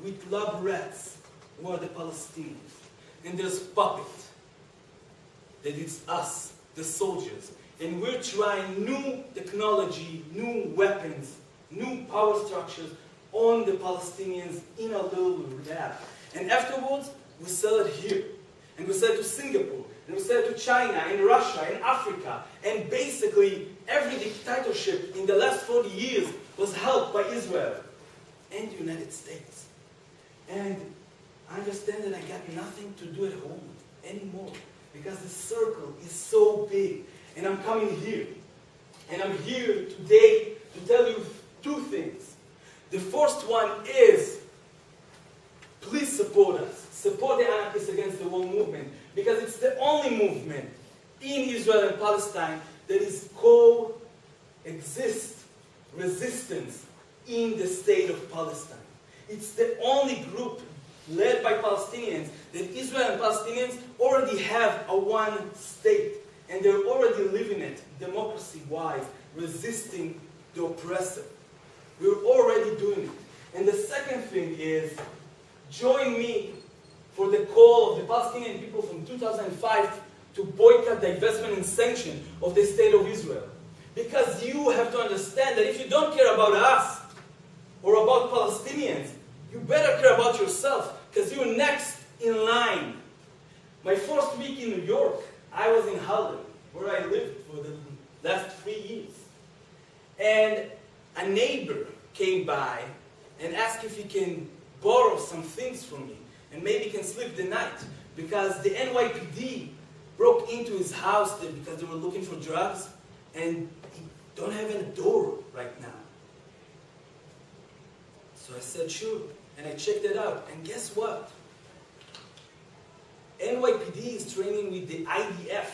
B: with lab rats who are the Palestinians. And there's puppet. That is us, the soldiers. And we're trying new technology, new weapons, new power structures on the Palestinians in a little lab. And afterwards, we sell it here. And we sell it to Singapore. And we sell it to China and Russia and Africa. And basically, every dictatorship in the last 40 years was helped by Israel and the United States. And I understand that I got nothing to do at home anymore. Because the circle is so big. And I'm coming here. And I'm here today to tell you two things. The first one is, please support us. Support the Anarchists Against the Wall movement. Because it's the only movement in Israel and Palestine that is coexist resistance in the state of Palestine. It's the only group led by Palestinians that Israel and Palestinians already have a one state. And they're already living it, democracy-wise, resisting the oppressor. We're already doing it. And the second thing is, join me for the call of the Palestinian people from 2005 to boycott, divestment, and sanction of the state of Israel. Because you have to understand that if you don't care about us or about Palestinians, you better care about yourself, because you're next in line. My first week in New York, I was in Harlem, where I lived for the last 3 years. And a neighbor came by and asked if he can borrow some things from me and maybe can sleep the night, because the NYPD broke into his house because they were looking for drugs, and he don't have a door right now. So I said, sure, and I checked it out, and guess what? NYPD is training with the IDF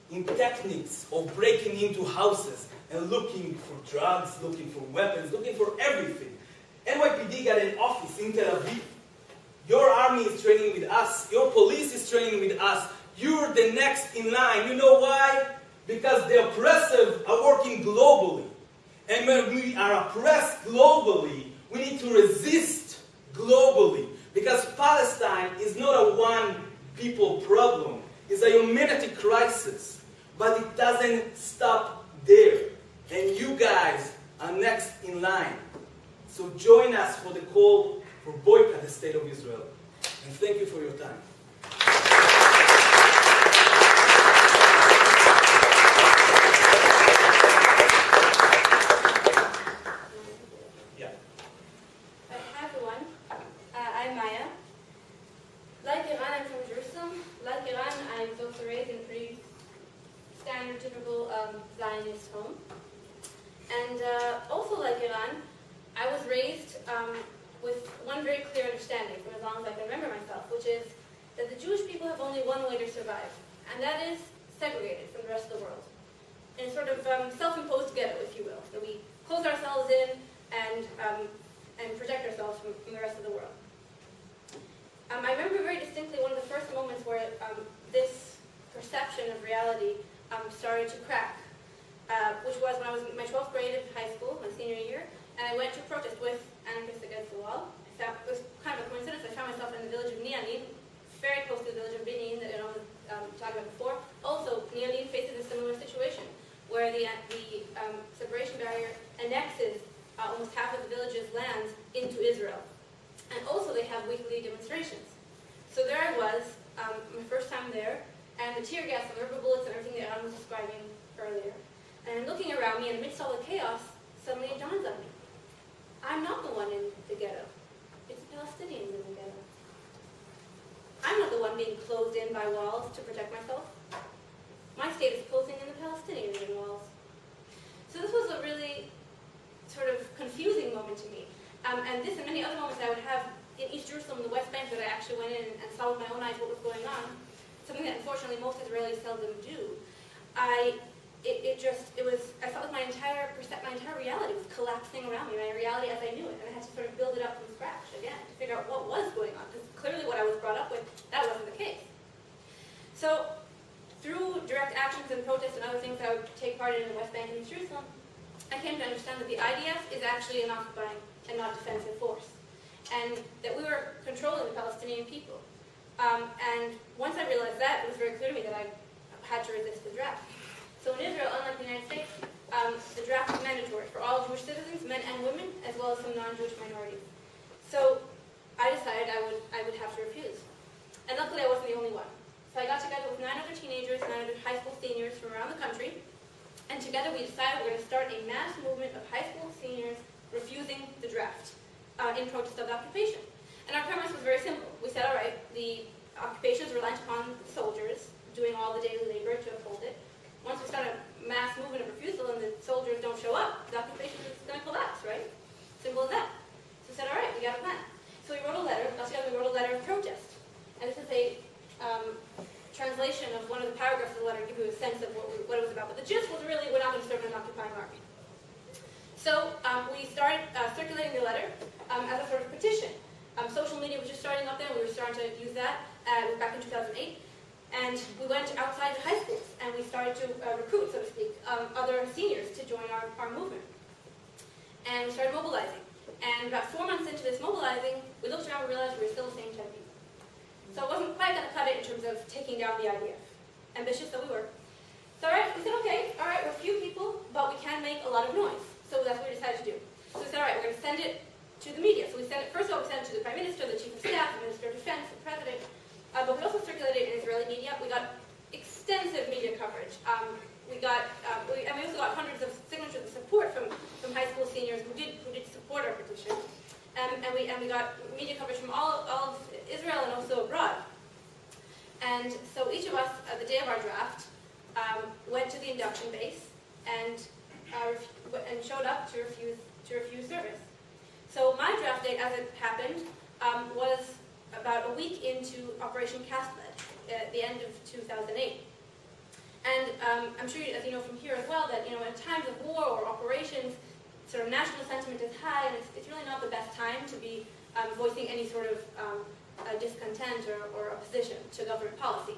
B: in techniques of breaking into houses and looking for drugs, looking for weapons, looking for everything. NYPD got an office in Tel Aviv. Your army is training with us. Your police is training with us. You're the next in line. You know why? Because the oppressive are working globally. And when we are oppressed globally, we need to resist globally. Because Palestine is not a one-people problem. It's a humanity crisis. But it doesn't stop there. And you guys are next in line. So join us for the call for boycott the state of Israel. And thank you for your time.
C: stereotypical Zionist home. And also like Iran, I was raised with one very clear understanding from as long as I can remember myself, which is that the Jewish people have only one way to survive, and that is segregated from the rest of the world. In a sort of self-imposed ghetto, if you will, that we close ourselves in and protect ourselves from the rest of the world. I remember very distinctly one of the first moments where this perception of reality started to crack, which was when I was in my 12th grade of high school, my senior year, and I went to protest with Anarchists Against the Wall. It was kind of a coincidence. I found myself in the village of Nianin, very close to the village of Benin that I was talking about before. Also, Nianin faces a similar situation, where the separation barrier annexes almost half of the village's land into Israel. And also they have weekly demonstrations. So there I was, my first time there, and the tear gas, the rubber bullets, and everything that Anna was describing earlier. And looking around me, and amidst all the chaos, suddenly it dawns on me. I'm not the one in the ghetto. It's the Palestinians in the ghetto. I'm not the one being closed in by walls to protect myself. My state is closing in the Palestinians in walls. So this was a really sort of confusing moment to me. And this and many other moments I would have in East Jerusalem, in the West Bank, that I actually went in and saw with my own eyes what was going on, something that unfortunately most Israelis seldom do. I felt like my entire reality was collapsing around me, my reality as I knew it, and I had to sort of build it up from scratch again to figure out what was going on, because clearly what I was brought up with, that wasn't the case. So, through direct actions and protests and other things that I would take part in the West Bank and East Jerusalem, I came to understand that the IDF is actually an occupying and not defensive force, and that we were controlling the Palestinian people. And once I realized that, it was very clear to me that I had to resist the draft. So in Israel, unlike the United States, the draft is mandatory for all Jewish citizens, men and women, as well as some non-Jewish minorities. So I decided I would have to refuse. And luckily I wasn't the only one. So I got together with 9 other teenagers, 9 other high school seniors from around the country, and together we decided we're going to start a mass movement of high school seniors refusing the draft in protest of the occupation. And our premise was very simple. We said, all right, the occupation is reliant upon soldiers doing all the daily labor to uphold it. Once we start a mass movement of refusal and the soldiers don't show up, the occupation is going to collapse, right? Simple as that. So we said, all right, we got a plan. So we wrote a letter, we wrote a letter of protest. And this is a translation of one of the paragraphs of the letter to give you a sense of what it was about. But the gist was really, we're not going to serve an occupying army. So we started circulating the letter as a sort of petition. Social media was just starting up then, we were starting to use that. It was back in 2008. And we went outside the high schools, and we started to recruit, so to speak, other seniors to join our movement. And we started mobilizing. And about 4 months into this mobilizing, we looked around and realized we were still the same 10 people. So it wasn't quite going to cut it in terms of taking down the IDF. Ambitious though we were. So we said, okay, all right, we're a few people, but we can make a lot of noise. So that's what we decided to do. So we said, all right, we're going to send it to the media. So we sent it, first of all, we sent it to the Prime Minister, the Chief of Staff, the Minister of Defense, the President. But we also circulated in Israeli media. We got extensive media coverage. We also got hundreds of signatures of support from high school seniors who did support our petition. And we got media coverage from all of Israel and also abroad. And so each of us, the day of our draft, went to the induction base and showed up to refuse service. So my draft date, as it happened, was about a week into Operation Castlead at the end of 2008. And I'm sure, as you know from here as well, that in times of war or operations, sort of national sentiment is high, and it's really not the best time to be voicing any sort of discontent or opposition to government policy.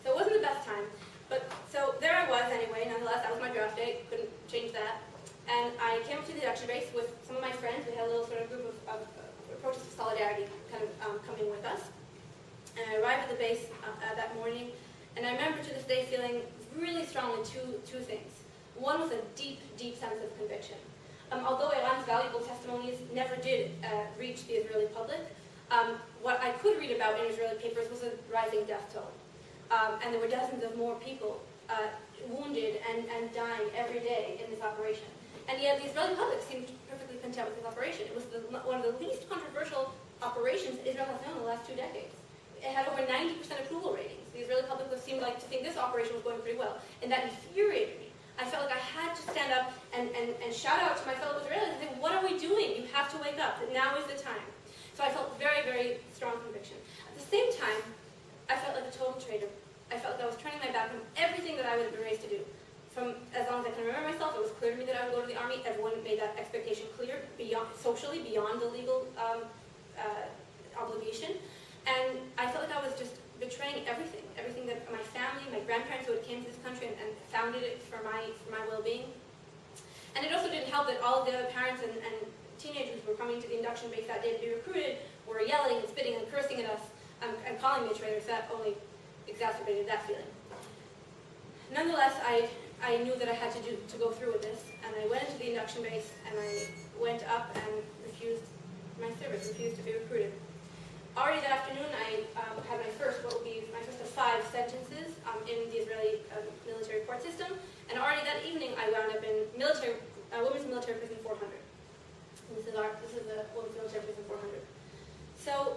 C: So it wasn't the best time. But so there I was anyway. Nonetheless, that was my draft date. Couldn't change that. And I came up to the induction base with some of my friends. We had a little sort of group of protest of solidarity kind of coming with us. And I arrived at the base that morning, and I remember to this day feeling really strongly two things. One was a deep, deep sense of conviction. Although Iran's valuable testimonies never did reach the Israeli public, what I could read about in Israeli papers was a rising death toll. And there were dozens of more people wounded and dying every day in this operation. And yet the Israeli public seemed perfectly content with this operation. It was one of the least controversial operations Israel has known in the last 2 decades. It had over 90% approval ratings. The Israeli public seemed like to think this operation was going pretty well, and that infuriated me. I felt like I had to stand up and shout out to my fellow Israelis and say, what are we doing? You have to wake up. Now is the time. So I felt very, very strong conviction. At the same time, I felt like a total traitor. I felt like I was turning my back on everything that I was raised to do. From as long as I can remember myself, it was clear to me that I would go to the army. Everyone made that expectation clear, socially, beyond the legal obligation. And I felt like I was just betraying everything that my family, my grandparents who had came to this country and founded it for my well-being. And it also didn't help that all of the other parents and teenagers who were coming to the induction base that day to be recruited were yelling and spitting and cursing at us and calling me traitors. That only exacerbated that feeling. Nonetheless, I knew that I had to go through with this, and I went into the induction base and I went up and refused my service, refused to be recruited. Already that afternoon, I had my first of 5 sentences in the Israeli military court system, and already that evening I wound up in women's military prison 400. And this is the women's military prison 400. So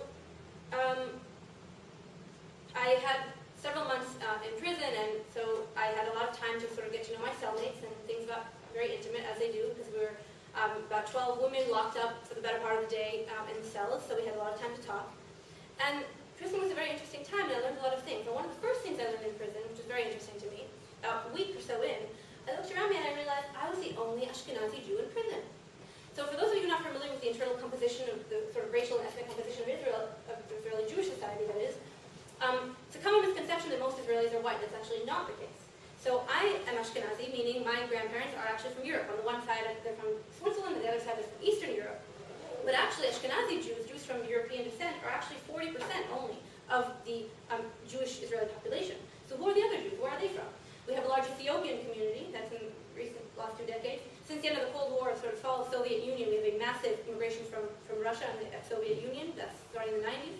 C: I had several months in prison, and so I had a lot of time to sort of get to know my cellmates, and things got very intimate, as they do, because we were about 12 women locked up for the better part of the day in the cells, so we had a lot of time to talk. And prison was a very interesting time, and I learned a lot of things. And one of the first things I learned in prison, which was very interesting to me, about a week or so in, I looked around me and I realized I was the only Ashkenazi Jew in prison. So for those of you not familiar with the internal composition of the sort of racial and ethnic composition of Israel, of the Israeli Jewish society, that is, it's a common misconception that most Israelis are white. That's actually not the case. So I am Ashkenazi, meaning my grandparents are actually from Europe. On the one side, they're from Switzerland, and the other side is from Eastern Europe. But actually, Ashkenazi Jews, Jews from European descent, are actually 40% only of the Jewish Israeli population. So who are the other Jews? Where are they from? We have a large Ethiopian community that's in the last 2 decades. Since the end of the Cold War, sort of fall of the Soviet Union, we have a massive immigration from Russia and the ex-Soviet Union. That's starting in the 90s.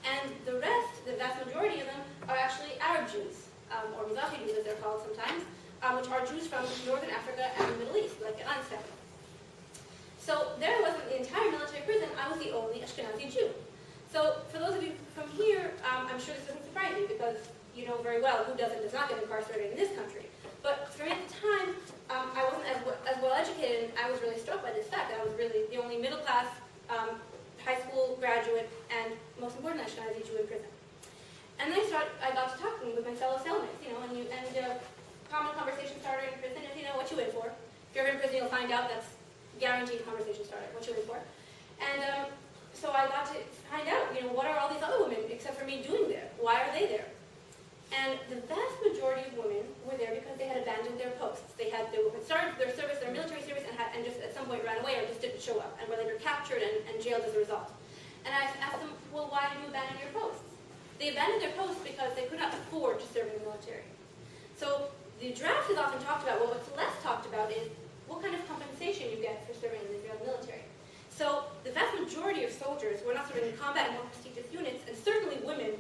C: And the rest, the vast majority of them, are actually Arab Jews, or Mizrahi Jews as they're called sometimes, which are Jews from Northern Africa and the Middle East, like Iran's family. So there I was in the entire military prison. I was the only Ashkenazi Jew. So for those of you from here, I'm sure this doesn't surprise you, because you know very well who does not get incarcerated in this country. But for me at the time, I wasn't as well educated, and I was really struck by this fact that I was really the only middle class high school graduate and most important Ashkenazi Jew in prison. And then I got to talking with my fellow cellmates, and common conversation starter in prison is, what you in for. If you're in prison, you'll find out that's guaranteed conversation starter, what you in for. And so I got to find out, what are all these other women, except for me, doing there? Why are they there? And the vast majority of women were there because they had abandoned their posts. They had started their service, their military service, and just at some point ran away or just didn't show up, and were later captured and jailed as a result. And I asked them, well, why did you abandon your posts? They abandoned their posts because they could not afford to serve in the military. So the draft is often talked about. Well, what's less talked about is what kind of compensation you get for serving in the Israeli military. So the vast majority of soldiers who are not serving in combat and more prestigious units, and certainly women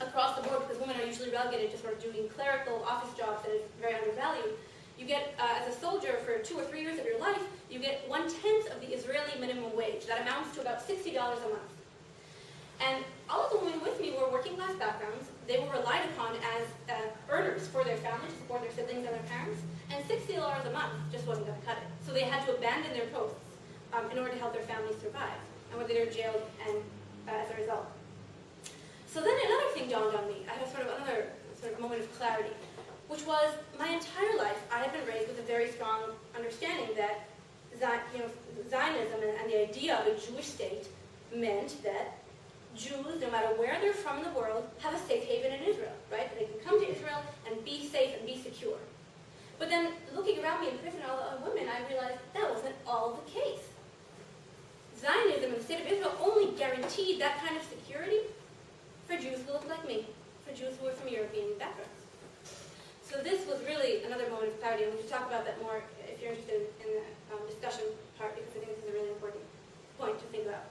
C: across the board, because women are usually relegated to sort of doing clerical office jobs that is very undervalued, you get, as a soldier for 2 or 3 years of your life, you get 1/10 of the Israeli minimum wage. That amounts to about $60 a month. And all of the women with me were working class backgrounds. They were relied upon as earners for their family to support their siblings and their parents, and $60 a month just wasn't going to cut it. So they had to abandon their posts in order to help their families survive, and were later jailed and as a result. So then another thing dawned on me. I had another moment of clarity, which was my entire life I had been raised with a very strong understanding that Zionism and the idea of a Jewish state meant that Jews, no matter where they're from in the world, have a safe haven in Israel, right? They can come to Israel and be safe and be secure. But then, looking around me in prison, all the other women, I realized that wasn't all the case. Zionism and the state of Israel only guaranteed that kind of security for Jews who looked like me, for Jews who were from European backgrounds. So this was really another moment of clarity, and we should talk about that more if you're interested in the discussion part, because I think this is a really important point to think about.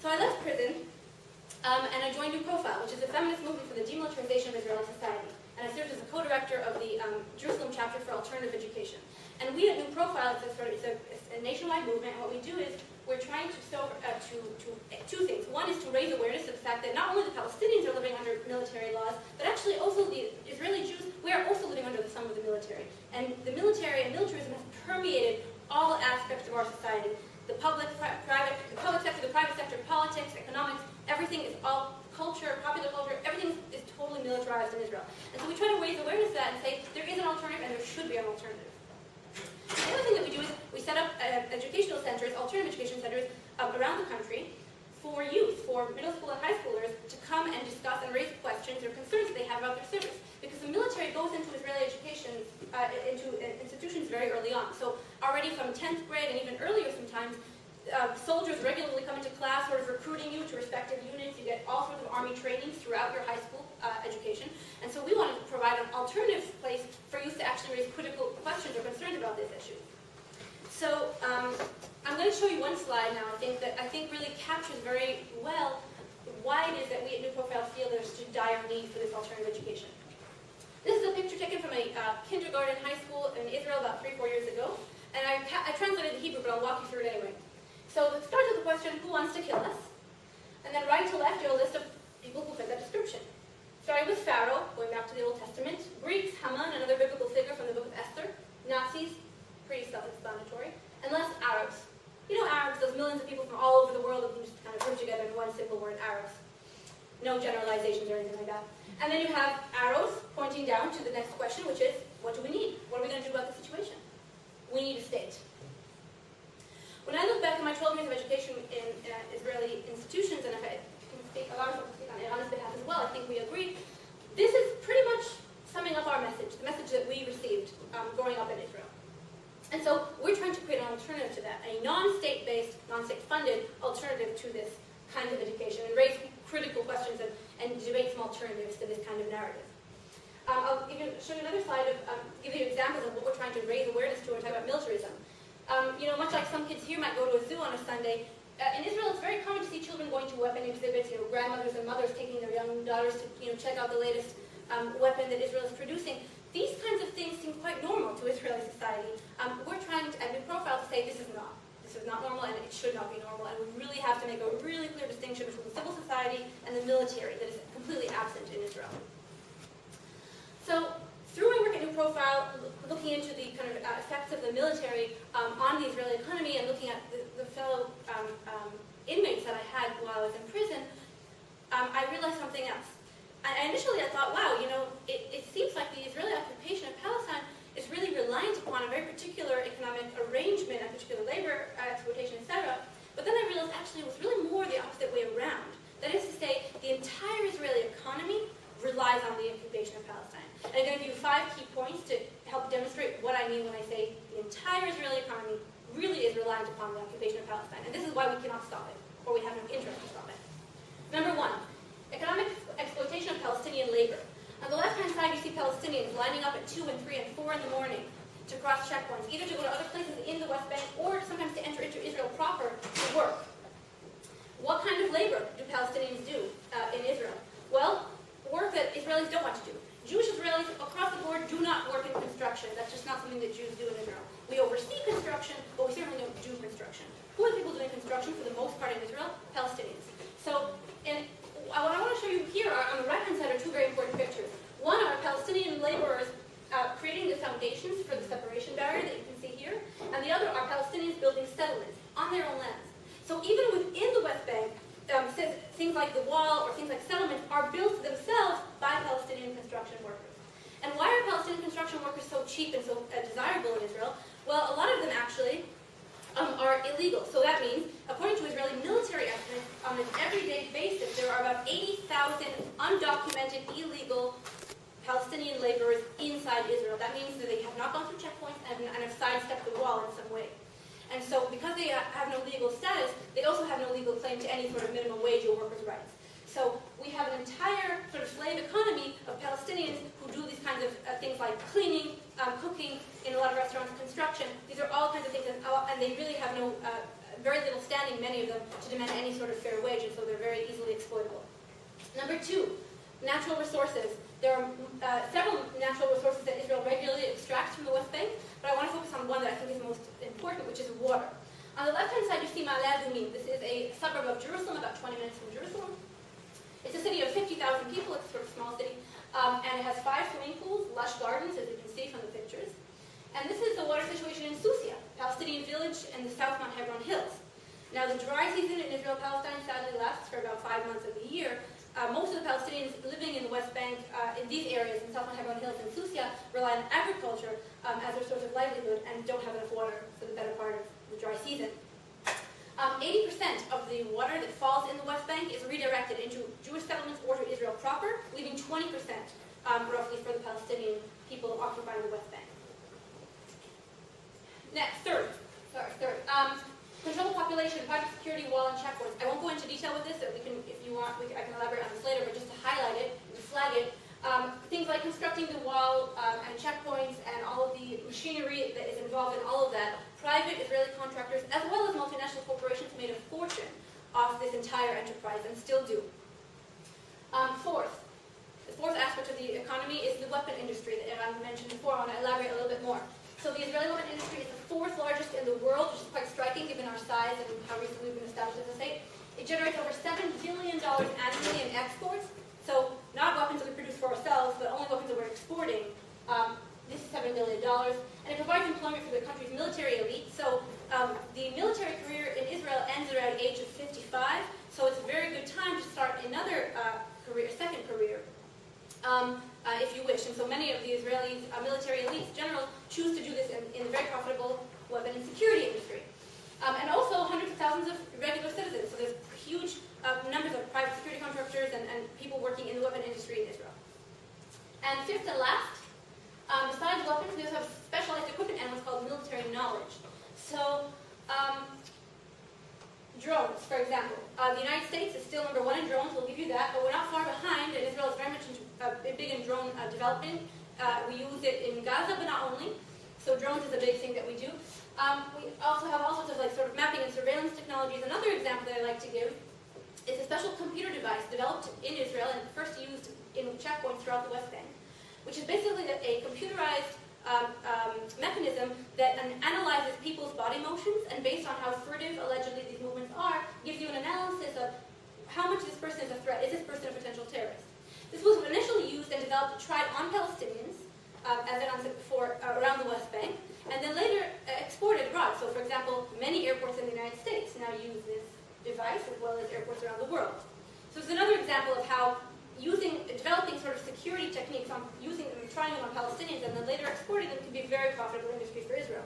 C: So I left prison, and I joined New Profile, which is a feminist movement for the demilitarization of Israeli society. And I served as a co-director of the Jerusalem chapter for alternative education. And we at New Profile, it's a nationwide movement, and what we do is we're trying to two things. One is to raise awareness of the fact that not only the Palestinians are living under military laws, but actually also the Israeli Jews, we are also living under the thumb of the military. And the military and militarism has permeated all aspects of our society. The public sector, the private sector, politics, economics, everything is all culture, popular culture, everything is totally militarized in Israel. And so we try to raise awareness of that and say there is an alternative and there should be an alternative. The other thing that we do is we set up educational centers, alternative education centers around the country for youth, for middle school and high schoolers to come and discuss and raise questions or concerns that they have about their service. Because the military goes into Israeli education, into institutions very early on. So already from 10th grade and even earlier sometimes, soldiers regularly come into class sort of recruiting you to respective units. You get all sorts of army trainings throughout your high school education. And so we want to provide an alternative place for youth to actually raise critical questions or concerns about this issue. So I'm going to show you one slide now, I think really captures very well why it is that we at New Profile feel there's such a dire need for this alternative education. This is a picture taken from a kindergarten high school in Israel about 3-4 years ago. And I translated the Hebrew, but I'll walk you through it anyway. So it starts with the question, who wants to kill us? And then right to left, you have a list of people who fit that description. Starting with Pharaoh, going back to the Old Testament. Greeks, Haman, another biblical figure from the book of Esther. Nazis, pretty self-explanatory. And last, Arabs. You know Arabs, those millions of people from all over the world that can just kind of put together in one simple word, Arabs. No generalizations or anything like that. And then you have arrows pointing down to the next question, which is, what do we need? What are we going to do about the situation? We need a state. When I look back at my 12 years of education in Israeli institutions, and if I can speak, a lot of people speak on Iran's behalf as well, I think we agree, this is pretty much summing up our message, the message that we received growing up in Israel. And so we're trying to create an alternative to that, a non-state-based, non-state-funded alternative to this kind of education, and raise critical questions and debate some alternatives to this kind of narrative. I'll even show you another slide of, give you examples of what we're trying to raise awareness to when we talk about militarism. You know, much like some kids here might go to a zoo on a Sunday, in Israel it's very common to see children going to weapon exhibits, you know, grandmothers and mothers taking their young daughters to, you know, check out the latest weapon that Israel is producing. These kinds of things seem quite normal to Israeli society. We're trying to, at New Profile, to say this is not. This is not normal and it should not be normal, and we really have to make a really clear distinction between civil society and the military that is completely absent in Israel. So, through my work at New Profile, looking into the kind of effects of the military on the Israeli economy and looking at the fellow inmates that I had while I was in prison, I realized something else. Initially I thought, wow, you know, it seems like the Israeli occupation of Palestine is really reliant upon a very particular economic arrangement, a particular labor exploitation, etc. But then I realized actually it was really more the opposite way around. That is to say, the entire Israeli economy relies on the occupation of Palestine. And I'm going to give you 5 key points to help demonstrate what I mean when I say the entire Israeli economy really is reliant upon the occupation of Palestine. And this is why we cannot stop it, or we have no interest to stop it. Number 1, economic exploitation of Palestinian labor. On the left-hand side, you see Palestinians lining up at 2 and 3 and 4 in the morning to cross checkpoints, either to go to other places in the West Bank or sometimes to enter into Israel proper to work. What kind of labor do Palestinians do in Israel? Well, work that Israelis don't want to do. Jewish Israelis across the board do not work in construction. That's just not something that Jews do in Israel. We oversee construction, but we certainly don't do construction. Who are the people doing construction for the most part in Israel? Palestinians. So, what I want to show you here are, on the right-hand side, are 2 very important pictures. One are Palestinian laborers creating the foundations for the separation barrier that you can see here, and the other are Palestinians building settlements on their own lands. So even within the West Bank, things like the wall or things like settlements are built themselves by Palestinian construction workers. And why are Palestinian construction workers so cheap and so desirable in Israel? Well, a lot of them actually are illegal. So that means, according to Israeli military estimates, on an everyday basis, there are about 80,000 undocumented, illegal Palestinian laborers inside Israel. That means that they have not gone through checkpoints and have sidestepped the wall in some way. And so, because they have no legal status, they also have no legal claim to any sort of minimum wage or workers' rights. So, we have an entire sort of slave economy of Palestinians who do these kinds of things like cleaning, cooking, in a lot of restaurants, construction. These are all kinds of things, and they really have no, very little standing, many of them, to demand any sort of fair wage, and so they're very easily exploitable. Number 2, natural resources. There are several natural resources that Israel regularly extracts from the West Bank, but I want to focus on one that I think is most important, which is water. On the left-hand side, you see Ma'ale 50,000 people. It's a sort of small city. And it has 5 swimming pools, lush gardens, as you can see from the pictures. And this is the water situation in Susia, Palestinian village in the South Mount Hebron Hills. Now, the dry season in Israel-Palestine sadly lasts for about 5 months of the year. Most of the Palestinians living in the West Bank, in these areas, in South Mount Hebron Hills and Susia, rely on agriculture as their source of livelihood and don't have enough water for the better part of the dry season. 80% of the water that falls in the West Bank is redirected into Jewish settlements or to Israel proper, leaving 20% roughly for the Palestinian people occupying the West Bank. Next, third. Control the population, private security, wall, and checkpoints. I won't go into detail with this, but we can, if you want, I can elaborate on this later, but just to highlight it and flag it, things like constructing the wall and checkpoints and all of the machinery that is involved in all of that, private Israeli contractors as well as multinational corporations made a fortune off this entire enterprise and still do. The fourth aspect of the economy is the weapon industry that Eran mentioned before. I want to elaborate a little bit more. So the Israeli weapon industry is the 4th largest in the world, which is quite striking given our size and how recently we've been established as a state. It generates over $7 billion annually in exports. So not weapons that we produce for ourselves, but only weapons that we're exporting. This is $7 billion. And it provides employment for the country's military elite. So the military career in Israel ends around the age of 55. So it's a very good time to start another second career. If you wish. And so many of the Israeli military elites, generals, choose to do this in the very profitable weapon and security industry. And also hundreds of thousands of regular citizens. So there's huge numbers of private security contractors and people working in the weapon industry in Israel. And fifth and last, besides weapons, we also have specialized equipment and what's called military knowledge. So drones, for example. The United States is still number 1 in drones, we'll give you that, but we're not far behind, and Israel is very much big in drone development. We use it in Gaza, but not only. So drones is a big thing that we do. We also have all sorts of sort of mapping and surveillance technologies. Another example that I like to give is a special computer device developed in Israel and first used in checkpoints throughout the West Bank, which is basically a computerized mechanism that analyzes people's body motions, and based on how furtive allegedly these movements are, gives you an analysis of how much this person is a threat. Is this person a potential terrorist? This was initially used and developed, tried on Palestinians, as I said before, around the West Bank, and then later exported abroad. So, for example, many airports in the United States now use this device, as well as airports around the world. So it's another example of how developing sort of security techniques, trying them on Palestinians, and then later exporting them can be a very profitable industry for Israel.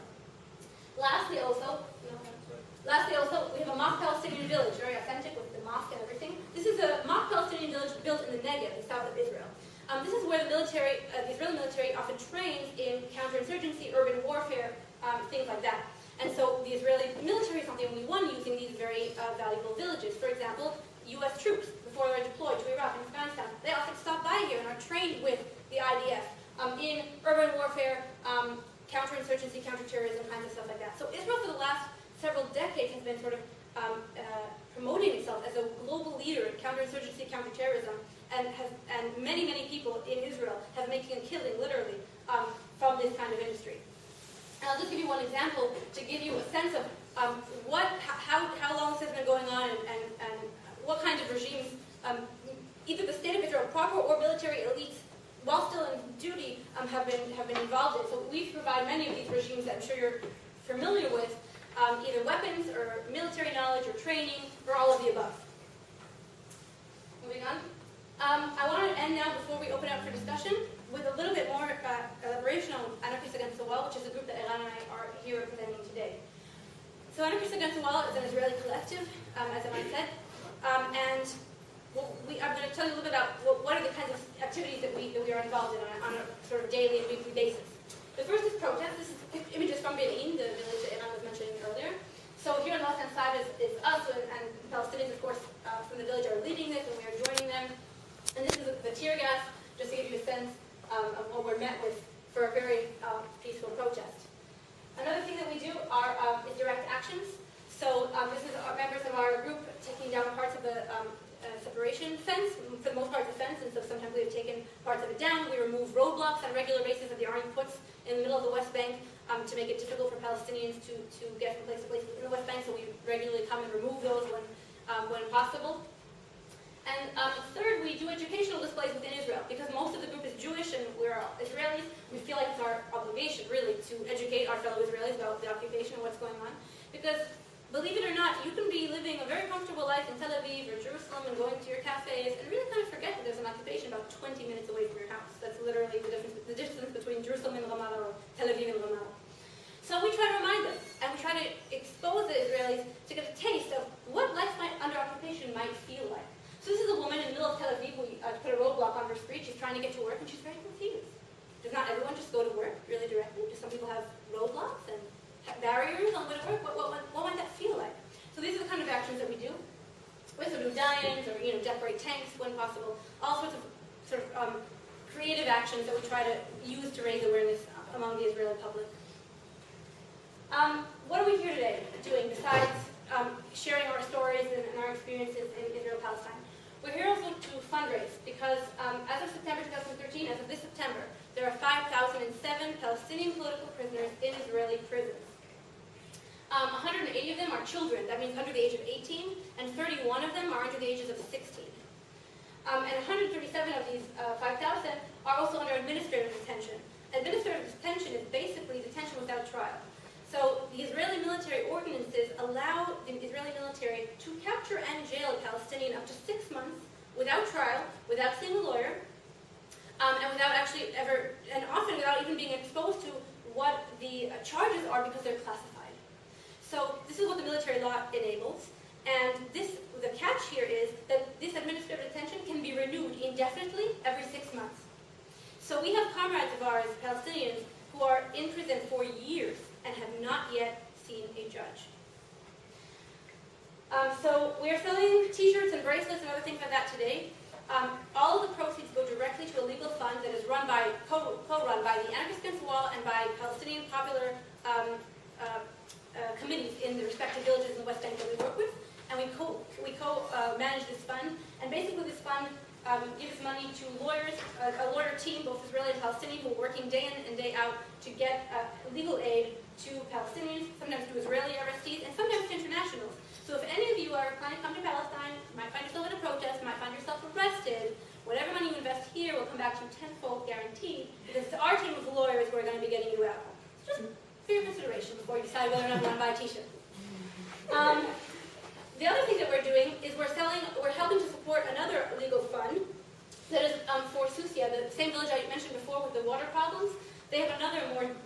C: Lastly, also, we have a mock Palestinian village, very authentic with the mosque and everything. This is a mock Palestinian village built in the Negev, the south of Israel. This is where the Israeli military often trains in counterinsurgency, urban warfare, things like that. And so the Israeli military is not the only one using these very valuable villages. For example, U.S. troops, before they're deployed to Iraq and Afghanistan, they often stop by here and are trained with the IDF in urban warfare, counterinsurgency, counterterrorism, kinds of stuff like that. So Israel, for the last several decades, has been sort of promoting itself as a global leader in counterinsurgency, counterterrorism, and many, many people in Israel have making a killing, literally, from this kind of industry. And I'll just give you one example to give you a sense of how long this has been going on and what kind of regimes either the state of Israel proper or military elites, while still in duty, have been involved in. So we provide many of these regimes that I'm sure you're familiar with, either weapons or military knowledge or training or all of the above. Moving on. I want to end now, before we open up for discussion, with a little bit more elaboration on Anarchists Against the Wall, which is a group that Eran and I are here representing today. So Anarchists Against the Wall is an Israeli collective, as Eran said, and I'm going to tell you a little bit about what are the kinds of activities that we are involved in on a sort of daily and weekly basis. The first is protest. This is images from Be'in, the village that Eran was mentioning earlier. So here on the left-hand side is us, and Palestinians, of course, from the village are leading this, and we are joining them. And this is the tear gas, just to give you a sense of what we're met with for a very peaceful protest. Another thing that we do is direct actions. So this is members of our group taking down parts of the separation fence. For the most part, it's a fence, and so sometimes we have taken parts of it down. We remove roadblocks on a regular basis that the army puts in the middle of the West Bank to make it difficult for Palestinians to get from place to place in the West Bank. So we regularly come and remove those when possible. And third, we do educational displays within Israel. Because most of the group is Jewish and we're Israelis, we feel like it's our obligation, really, to educate our fellow Israelis about the occupation and what's going on. Because, believe it or not, you can be living a very comfortable life in Tel Aviv or Jerusalem and going to your cafes and really kind of forget that there's an occupation about 20 minutes away from your house. That's literally the distance between Jerusalem and Ramallah or Tel Aviv and Ramallah. So we try to remind them, and we try to expose the Israelis to get a taste of what life under occupation might feel like. So this is a woman in the middle of Tel Aviv. We put a roadblock on her street. She's trying to get to work, and she's very confused. Does not everyone just go to work really directly? Do some people have roadblocks and barriers on the way to work? What might that feel like? So these are the kind of actions that we do. We also do dines or decorate tanks when possible. All sorts of creative actions that we try to use to raise awareness among the Israeli public. What are we here today doing besides sharing our stories and our experiences in Israel-Palestine? We're here also to fundraise because as of September 2013, as of this September, there are 5,007 Palestinian political prisoners in Israeli prisons. 180 of them are children, that means under the age of 18, and 31 of them are under the ages of 16. And 137 of these 5,000 are also under administrative detention. Administrative detention is basically detention without trial. So the Israeli military ordinances allow the Israeli military to capture and jail a Palestinian up to 6 months without trial, without seeing a lawyer, and without actually ever, and often without even being exposed to what the charges are because they're classified. So this is what the military law enables, and the catch here is that this administrative detention can be renewed indefinitely every 6 months. So we have comrades of ours, Palestinians, who are in prison for years and have not yet seen a judge. So we are selling t-shirts and bracelets and other things like that today. All of the proceeds go directly to a legal fund that is co-run by the Anarchists Against the Wall and by Palestinian popular committees in the respective villages in the West Bank that we work with. And we co-manage this fund. And basically this fund gives money to lawyers, a lawyer team, both Israeli and Palestinian, who are working day in and day out to get legal aid to Palestinians, sometimes to Israeli arrestees, and sometimes to internationals. So if any of you are planning to come to Palestine, might find yourself in a protest, might find yourself arrested, whatever money you invest here will come back to you tenfold guaranteed, because it's our team of lawyers who are going to be getting you out. So just for your consideration before you decide whether or not you want to buy a t-shirt. The other thing that we're doing is we're helping to support another legal fund that is for Susia, the same village I mentioned before with the water problems. They have another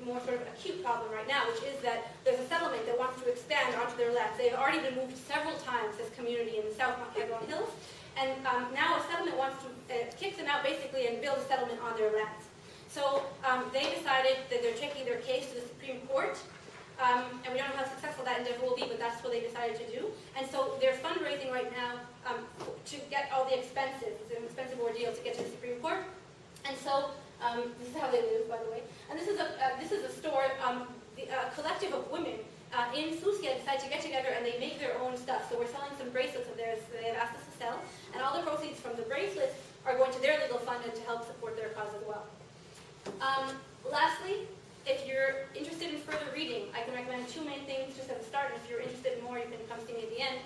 C: more sort of acute problem right now, which is that there's a settlement that wants to expand onto their lands. They've already been moved several times, this community in the South Mount Hebron Hills, and now a settlement wants to kick them out basically and build a settlement on their lands. So they decided that they're taking their case to the Supreme Court. And we don't know how successful that endeavor will be, but that's what they decided to do. And so they're fundraising right now to get all the expenses. It's an expensive ordeal to get to the Supreme Court. And so this is how they live, by the way. And this is a store, a collective of women in Susia decide to get together and they make their own stuff. So we're selling some bracelets of theirs that they've asked us to sell. And all the proceeds from the bracelets are going to their legal fund and to help support their cause as well. Lastly, if you're interested in further reading, I can recommend two main things just at the start. And if you're interested in more, you can come see me at the end.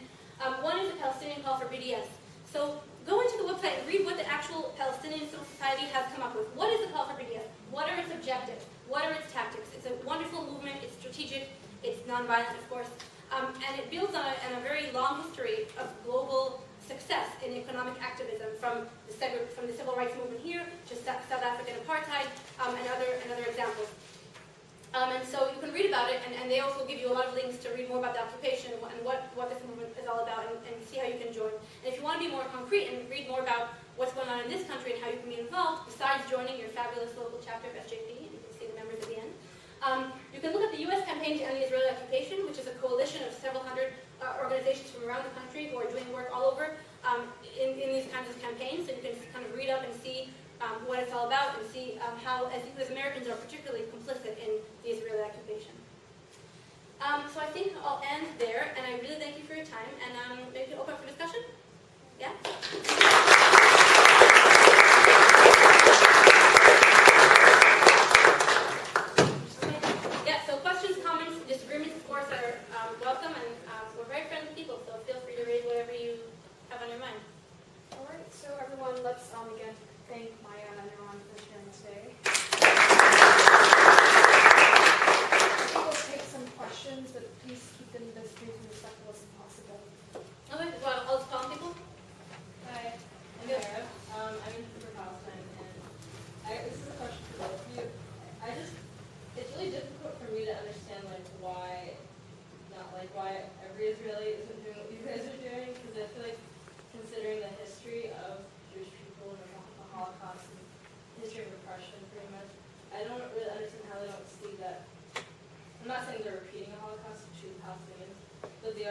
C: One is the Palestinian call for BDS. So go into the website and read what the actual Palestinian civil society has come up with. What is the call for BDS? What are its objectives? What are its tactics? It's a wonderful movement. It's strategic. It's nonviolent, of course. And it builds on a very long history of global success in economic activism, from the civil rights movement here to South African apartheid and other examples. And so you can read about it, and they also give you a lot of links to read more about the occupation and what this movement is all about, and see how you can join. And if you want to be more concrete and read more about what's going on in this country and how you can be involved, besides joining your fabulous local chapter of SJP, and you can see the members at the end, you can look at the U.S. Campaign to End the Israeli Occupation, which is a coalition of several hundred organizations from around the country who are doing work all over in these kinds of campaigns, so you can kind of read up and see what it's all about and see how, as Americans, are particularly complicit in the Israeli occupation. So I think I'll end there, and I really thank you for your time, and maybe open up for discussion? Yeah? Okay. Yeah, so questions, comments, disagreements, of course, are welcome, and we're very friendly people, so feel free to raise whatever you have on your mind.
A: All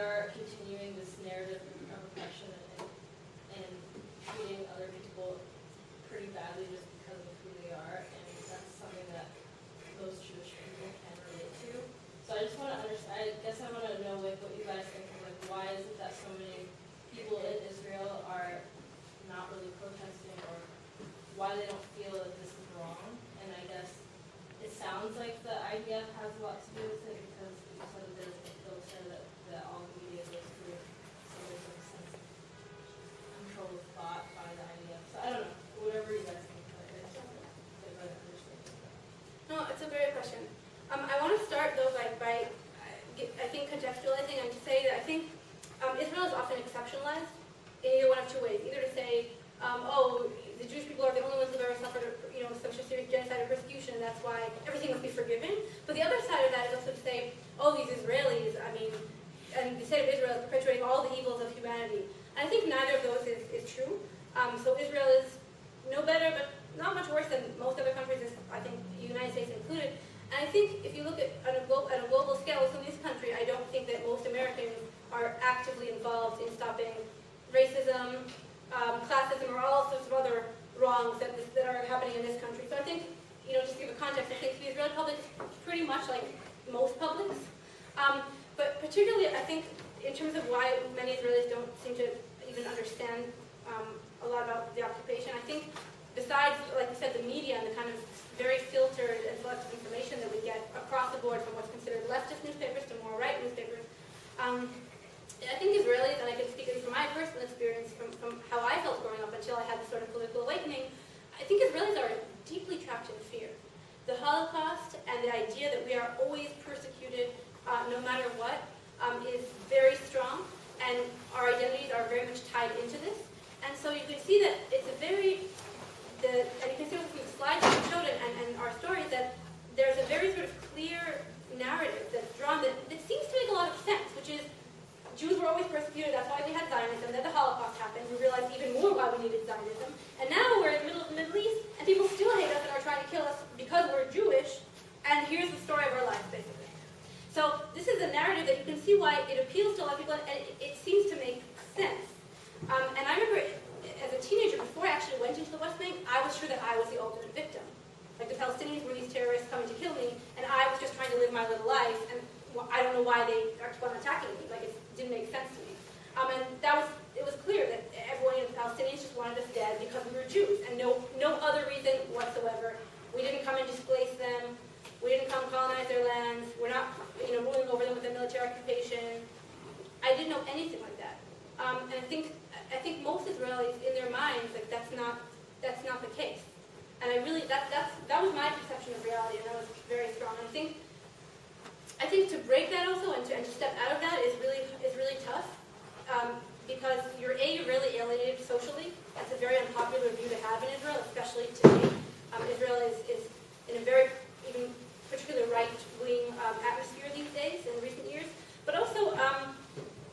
D: are continuing this narrative of oppression and treating other people pretty badly just because of who they are, and that's something that most Jewish people can relate to. So I just want to understand, I guess I want to know like what you guys think of like why is it that so many people in Israel are not really protesting, or why they don't feel that this is wrong. And I guess it sounds like the IDF has a lot to do with it because you said that there's a filter that all the media goes through, so there's like a sense of control of thought by the IDF. So I don't know, whatever you guys think, but I just want to really understand that.
C: No, it's a great question. I want to start though by I think contextualizing and to say that I think Israel is often exceptionalized in either one of two ways. Either to say, oh, the Jewish people are the only ones who have ever suffered, such a serious genocide or persecution, and that's why everything must be forgiven. But the other side of that is also to say, oh, these Israelis, and the state of Israel is perpetuating all the evils of humanity. And I think neither of those is true. So Israel is no better, but not much worse than most other countries, I think the United States included. And I think if you look at a global scale, so in this country, I don't think that most Americans are actively involved in stopping racism, classism, or all sorts of other wrongs that are happening in this country. So I think, just to give a context, I think the Israeli public is pretty much like most publics. But particularly, I think, in terms of why many Israelis don't seem to even understand a lot about the occupation, I think besides, like you said, the media and the kind of very filtered and selective information that we get across the board from what's considered leftist newspapers to more right newspapers, I think Israelis, and I can speak from my personal experience, from how I felt growing up until I had this sort of political awakening, I think Israelis are deeply trapped in fear. The Holocaust and the idea that we are always persecuted no matter what is very strong, and our identities are very much tied into this. And so you can see that it's a very, and you can see from the slides that we showed and our stories that there's a very sort of clear narrative that's drawn that seems to make a lot of sense, which is Jews were always persecuted, that's why we had Zionism, then the Holocaust happened, we realized even more why we needed Zionism, and now we're in the middle of the Middle East, and people still hate us and are trying to kill us because we're Jewish, and here's the story of our lives, basically. So this is a narrative that you can see why it appeals to a lot of people, and it seems to make sense. And I remember, as a teenager, before I actually went into the West Bank, I was sure that I was the ultimate victim. Like the Palestinians were these terrorists coming to kill me, and I was just trying to live my little life, and I don't know why they kept on attacking me. Like, it didn't make sense to me. And it was clear that everyone, the Palestinians just wanted us dead because we were Jews, and no other reason whatsoever. We didn't come and displace them. We didn't come colonize their lands. We're not, ruling over them with a military occupation. I didn't know anything like that. And I think most Israelis, in their minds, like that's not the case. And I really, that was my perception of reality, and that was very strong. And I think to break that also and to step out of that is really tough, because you're really alienated socially. That's a very unpopular view to have in Israel, especially today. Israel is in a very, even particularly right-wing atmosphere these days in recent years. But also,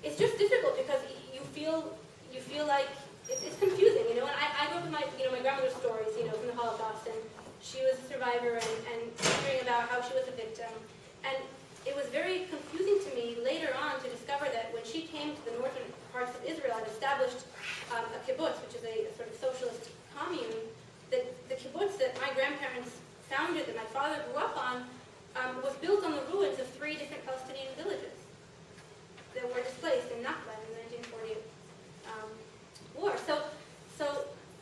C: it's just difficult because you feel like it's confusing, And I grew up with my grandmother's stories, from the Holocaust, and she was a survivor and hearing about how she was a victim. And it was very confusing to me later on to discover that when she came to the northern parts of Israel and established a kibbutz, which is a sort of socialist commune, that the kibbutz that my grandparents founded, that my father grew up on, was built on the ruins of 3 different Palestinian villages that were displaced in Nakba in the 1948 war. So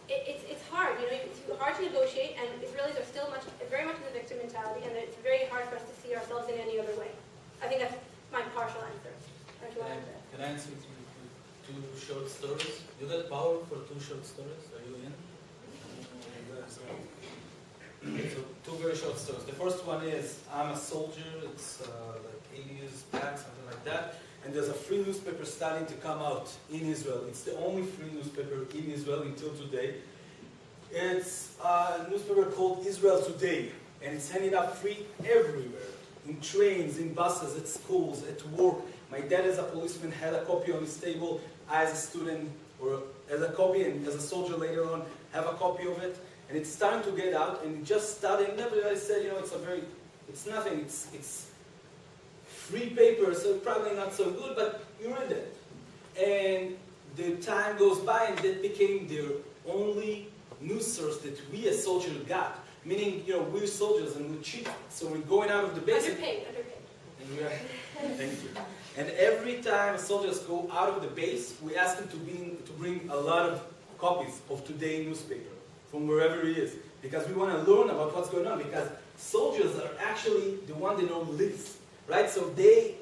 C: it's hard, it's hard to negotiate, and Israelis are still very much in the victim mentality, and it's very hard for us to see ourselves in any other way. I think that's my partial answer.
B: Can I answer to 2 short stories? You got power for 2 short stories? Are you in? So 2 very short stories. The first one is, I'm a soldier, it's like 80 years back, something like that, and there's a free newspaper starting to come out in Israel. It's the only free newspaper in Israel until today. It's a newspaper called Israel Today, and it's handed out free everywhere, in trains, in buses, at schools, at work. My dad as a policeman had a copy on his table. I as a student, or as a copy, and as a soldier later on, have a copy of it. And it's starting to get out, and it just started, and everybody said, it's nothing, it's free paper, so probably not so good, but you read it. And the time goes by, and that became their only news source that we as soldiers got. Meaning, we're soldiers and we're cheap, so we're going out of the base.
A: Underpaid.
B: And we are, thank you. And every time soldiers go out of the base, we ask them to bring a lot of copies of today's newspaper from wherever he is, because we want to learn about what's going on. Because soldiers are actually the one that know least, right? So they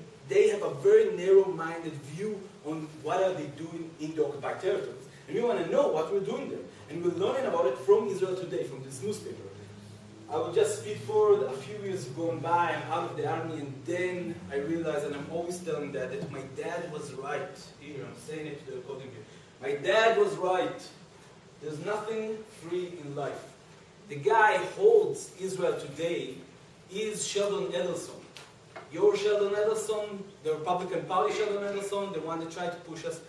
B: have a very narrow-minded view on what are they doing in the occupied territories, and we want to know what we're doing there. And we're learning about it from Israel Today, from this newspaper. I will just speed forward. A few years gone by, I'm out of the army, and then I realized, and I'm always telling that my dad was right. Here, I'm saying it to the recording here. My dad was right. There's nothing free in life. The guy who holds Israel Today is Sheldon Adelson. Your Sheldon Adelson, the Republican Party Sheldon Adelson, the one that tried to push us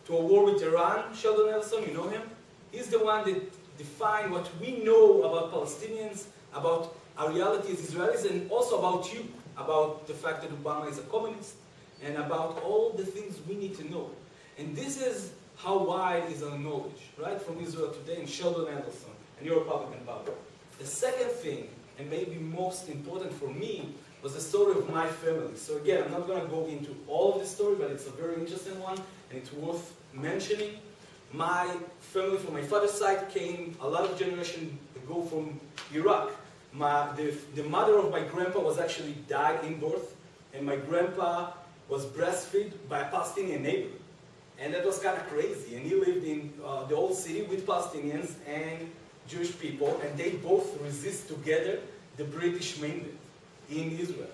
B: to a war with Iran, Sheldon Adelson, you know him? He's the one that defined what we know about Palestinians, about our reality as Israelis, and also about you, about the fact that Obama is a communist, and about all the things we need to know. And this is how wide is our knowledge, right, from Israel Today and Sheldon Adelson and your Republican Party. The second thing, and maybe most important for me, was the story of my family. So again, I'm not going to go into all of the story, but it's a very interesting one, and it's worth mentioning. My family from my father's side came a lot of generations ago from Iraq. The mother of my grandpa was actually died in birth, and my grandpa was breastfed by a Palestinian neighbor. And that was kind of crazy. And he lived in the old city with Palestinians and Jewish people, and they both resist together the British mandate in Israel.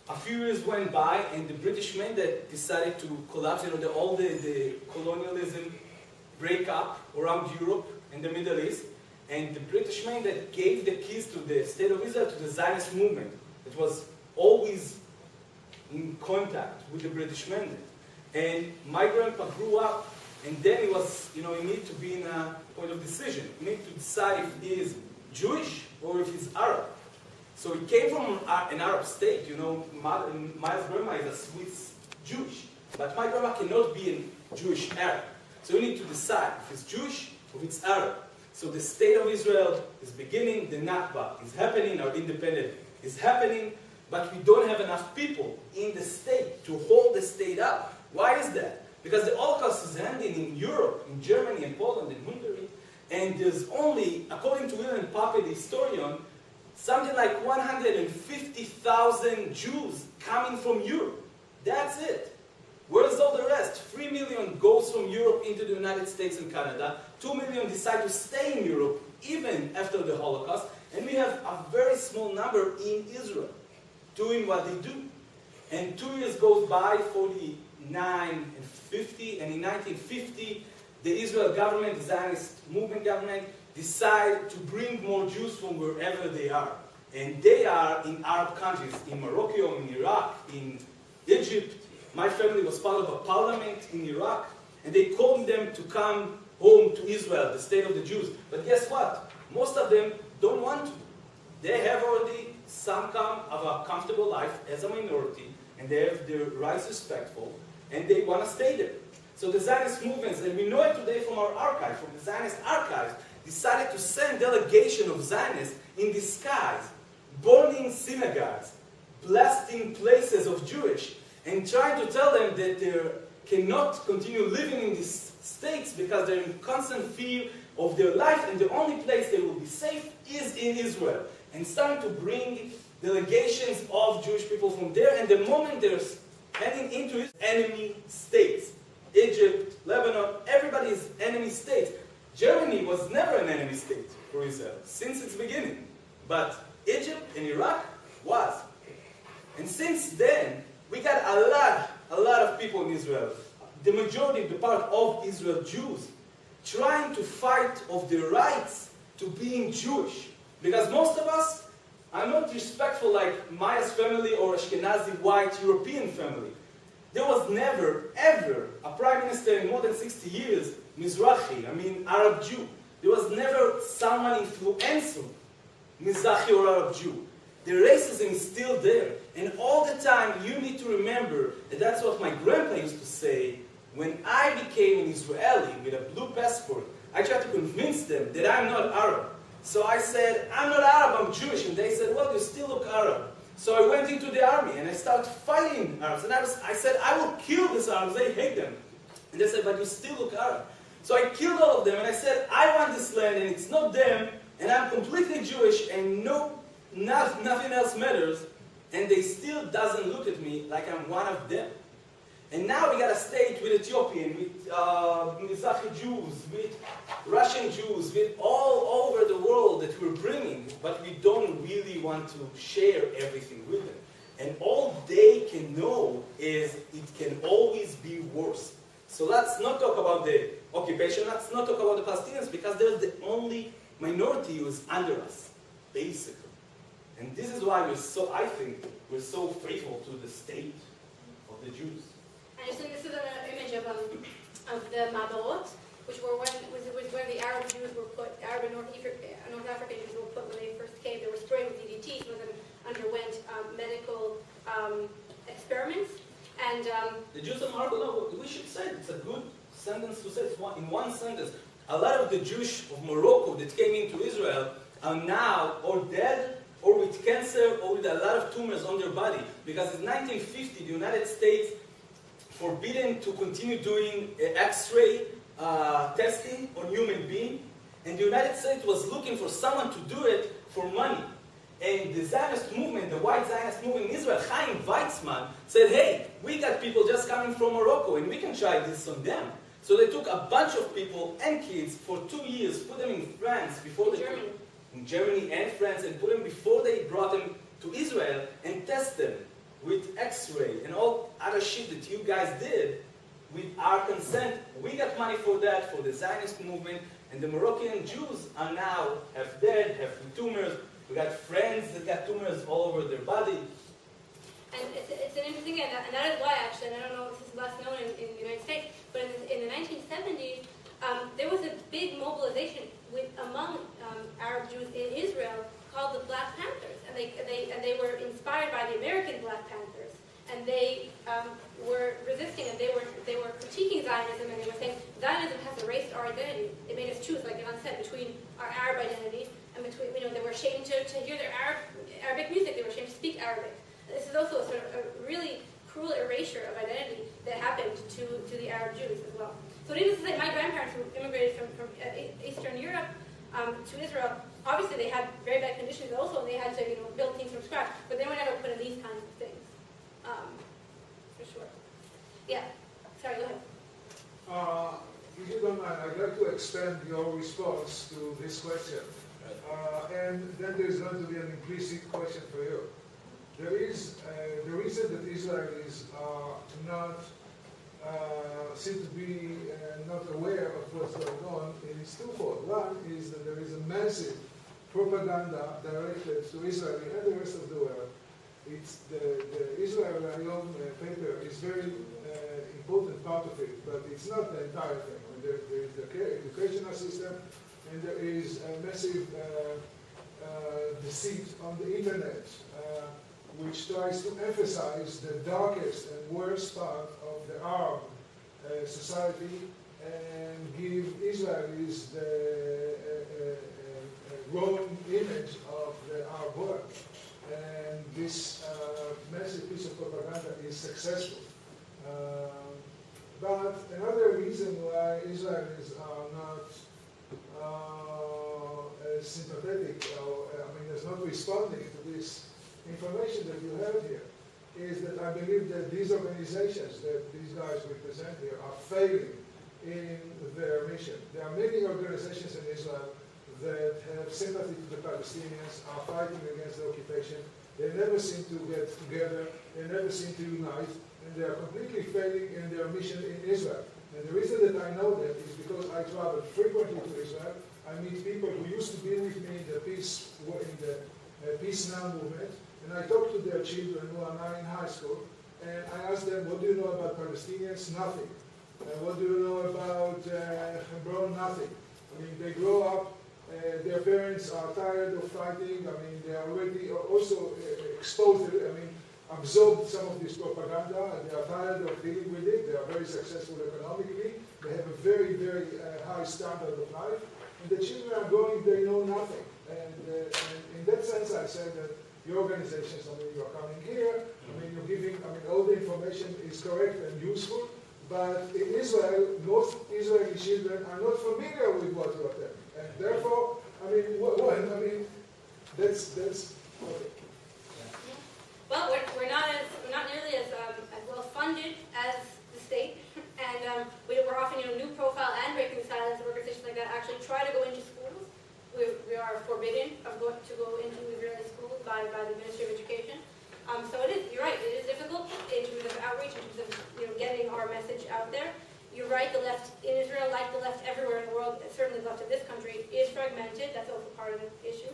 B: A few years went by, and the British mandate decided to collapse. All the colonialism break up around Europe and the Middle East, and the British mandate gave the keys to the State of Israel to the Zionist movement. It was always in contact with the British mandate. And my grandpa grew up, and then he was, he needed to be in a point of decision. He needed to decide if he is Jewish or if he's Arab. So he came from an Arab state. My grandma is a Swiss Jewish, but my grandma cannot be a Jewish Arab. So we need to decide if it's Jewish or if it's Arab. So the State of Israel is beginning, the Nakba is happening, our independence is happening, but we don't have enough people in the state to hold the state up. Why is that? Because the Holocaust is ending in Europe, in Germany and Poland and Hungary, and there's only, according to William Pape, the historian, something like 150,000 Jews coming from Europe. That's it. Where's all the rest? 3 million goes from Europe into the United States and Canada. 2 million decide to stay in Europe even after the Holocaust. And we have a very small number in Israel doing what they do. And 2 years goes by, 49 and 50. And in 1950, the Israel government, the Zionist movement government, decide to bring more Jews from wherever they are. And they are in Arab countries, in Morocco, in Iraq, in Egypt. My family was part of a parliament in Iraq, and they called them to come home to Israel, the state of the Jews. But guess what? Most of them don't want to. They have already some kind of a comfortable life as a minority, and they have their rights respectful, and they want to stay there. So the Zionist movements, and we know it today from our archive, from the Zionist archives, decided to send delegation of Zionists in disguise, burning synagogues, blasting places of Jewish, and trying to tell them that they cannot continue living in these states because they're in constant fear of their life, and the only place they will be safe is in Israel. And starting to bring delegations of Jewish people from there, and the moment they're heading into enemy states, Egypt, Lebanon, everybody is enemy states. Germany was never an enemy state for Israel since its beginning, but Egypt and Iraq was. And since then, we got a lot of people in Israel, the majority, the part of Israel Jews, trying to fight of their rights to being Jewish. Because most of us are not respectful like Maya's family or Ashkenazi white European family. There was never, ever, a prime minister in more than 60 years, Mizrahi, Arab Jew. There was never someone influential, Mizrahi or Arab Jew. the racism is still there. And all the time you need to remember, and that's what my grandpa used to say, when I became an Israeli with a blue passport, I tried to convince them that I'm not Arab. So I said, I'm not Arab, I'm Jewish. And they said, well, you still look Arab. So I went into the army and I started fighting Arabs. And I said, I will kill these Arabs, they hate them. And they said, but you still look Arab. So I killed all of them and I said, I want this land and it's not them. And I'm completely Jewish and nothing else matters. And they still doesn't look at me like I'm one of them. And now we got a state with Ethiopian, with Mizrahi Jews, with Russian Jews, with all over the world that we're bringing, but we don't really want to share everything with them. And all they can know is it can always be worse. So let's not talk about the occupation, let's not talk about the Palestinians, because they're the only minority who is under us, basically. And this is why I think we're so faithful to the state of the Jews.
C: And so this is an image of the Maborot, which was where the Arab Jews were put, Arab and North African Jews were put when they first came. They were sprayed with DDT, some of them underwent medical experiments. And
B: the Jews of Morocco, no, we should say it's a good sentence to say. In one sentence, a lot of the Jews of Morocco that came into Israel are now or dead or with cancer or with a lot of tumors on their body. Because in 1950, the United States forbidden to continue doing X-ray testing on human beings, and the United States was looking for someone to do it for money. And the Zionist movement, the white Zionist movement in Israel, Chaim Weizmann, said, hey, we got people just coming from Morocco and we can try this on them. So they took a bunch of people and kids for 2 years, put them in France before in Germany and France, and put them before they brought them to Israel and test them with X-ray and all other shit that you guys did with our consent. We got money for that, for the Zionist movement, and the Moroccan Jews are now half dead, half with tumors. We got friends that got tumors all over their body.
C: And it's an interesting thing, and that is why actually, and I don't know if this is less known in the United States, but in the 1970s, there was a big mobilization among Arab Jews in Israel called the Black Panthers, and they were inspired by the American Black Panthers, and they were resisting, and they were critiquing Zionism, and they were saying Zionism has erased our identity. It made us choose, like Ilan said, between our Arab identity and between, they were ashamed to hear their Arabic music. They were ashamed to speak Arabic. This is also a sort of a really cruel erasure of identity that happened to the Arab Jews as well. So needless to say, my grandparents who immigrated from Eastern Europe to Israel, obviously they had very bad conditions also, and they had to build things from scratch, but they were never put in these kinds of things, for sure. Yeah, sorry, go ahead.
E: If you don't mind, I'd like to expand your response to this question. And then there's going to be an implicit question for you. There is the reason that Israelis are not seem to be not aware of what's going on is twofold. One is that there is a massive propaganda directed to Israel and the rest of the world. It's the Israel Hayom paper is very important part of it, but it's not the entire thing. There is the educational system, and there is a massive deceit on the internet, which tries to emphasize the darkest and worst part of the Arab society and give Israelis the wrong image of the Arab world. And this massive piece of propaganda is successful. But another reason why Israelis are not sympathetic, or is not responding to this information that you have here, is that I believe that these organizations that these guys represent here are failing in their mission. There are many organizations in Israel that have sympathy to the Palestinians, are fighting against the occupation. They never seem to get together, they never seem to unite, and they are completely failing in their mission in Israel. And the reason that I know that is because I travel frequently to Israel. I meet people who used to be with me in the Peace Now movement, and I talk to their children who are now in high school, and I ask them, what do you know about Palestinians? Nothing. And what do you know about Hebron? Nothing. I mean, they grow up Their parents are tired of fighting. I mean, they are already also exposed, absorbed some of this propaganda, and they are tired of dealing with it. They are very successful economically. They have a very, very high standard of life. And the children are going, they know nothing. And in that sense, I said that your organizations, you are coming here, you're giving, all the information is correct and useful, but in Israel, most Israeli children are not familiar with what you are telling. And therefore, that's okay.
C: Well, we're not nearly as well funded as the state, and we're often new profile and breaking the silence of organizations like that actually try to go into schools. We are forbidden to go into Israeli schools by the Ministry of Education. So it is. You're right. It is difficult in terms of outreach, in terms of getting our message out there. You're right. The left in Israel, like the left everywhere in the world, certainly the left of this country, is fragmented. That's also part of the issue.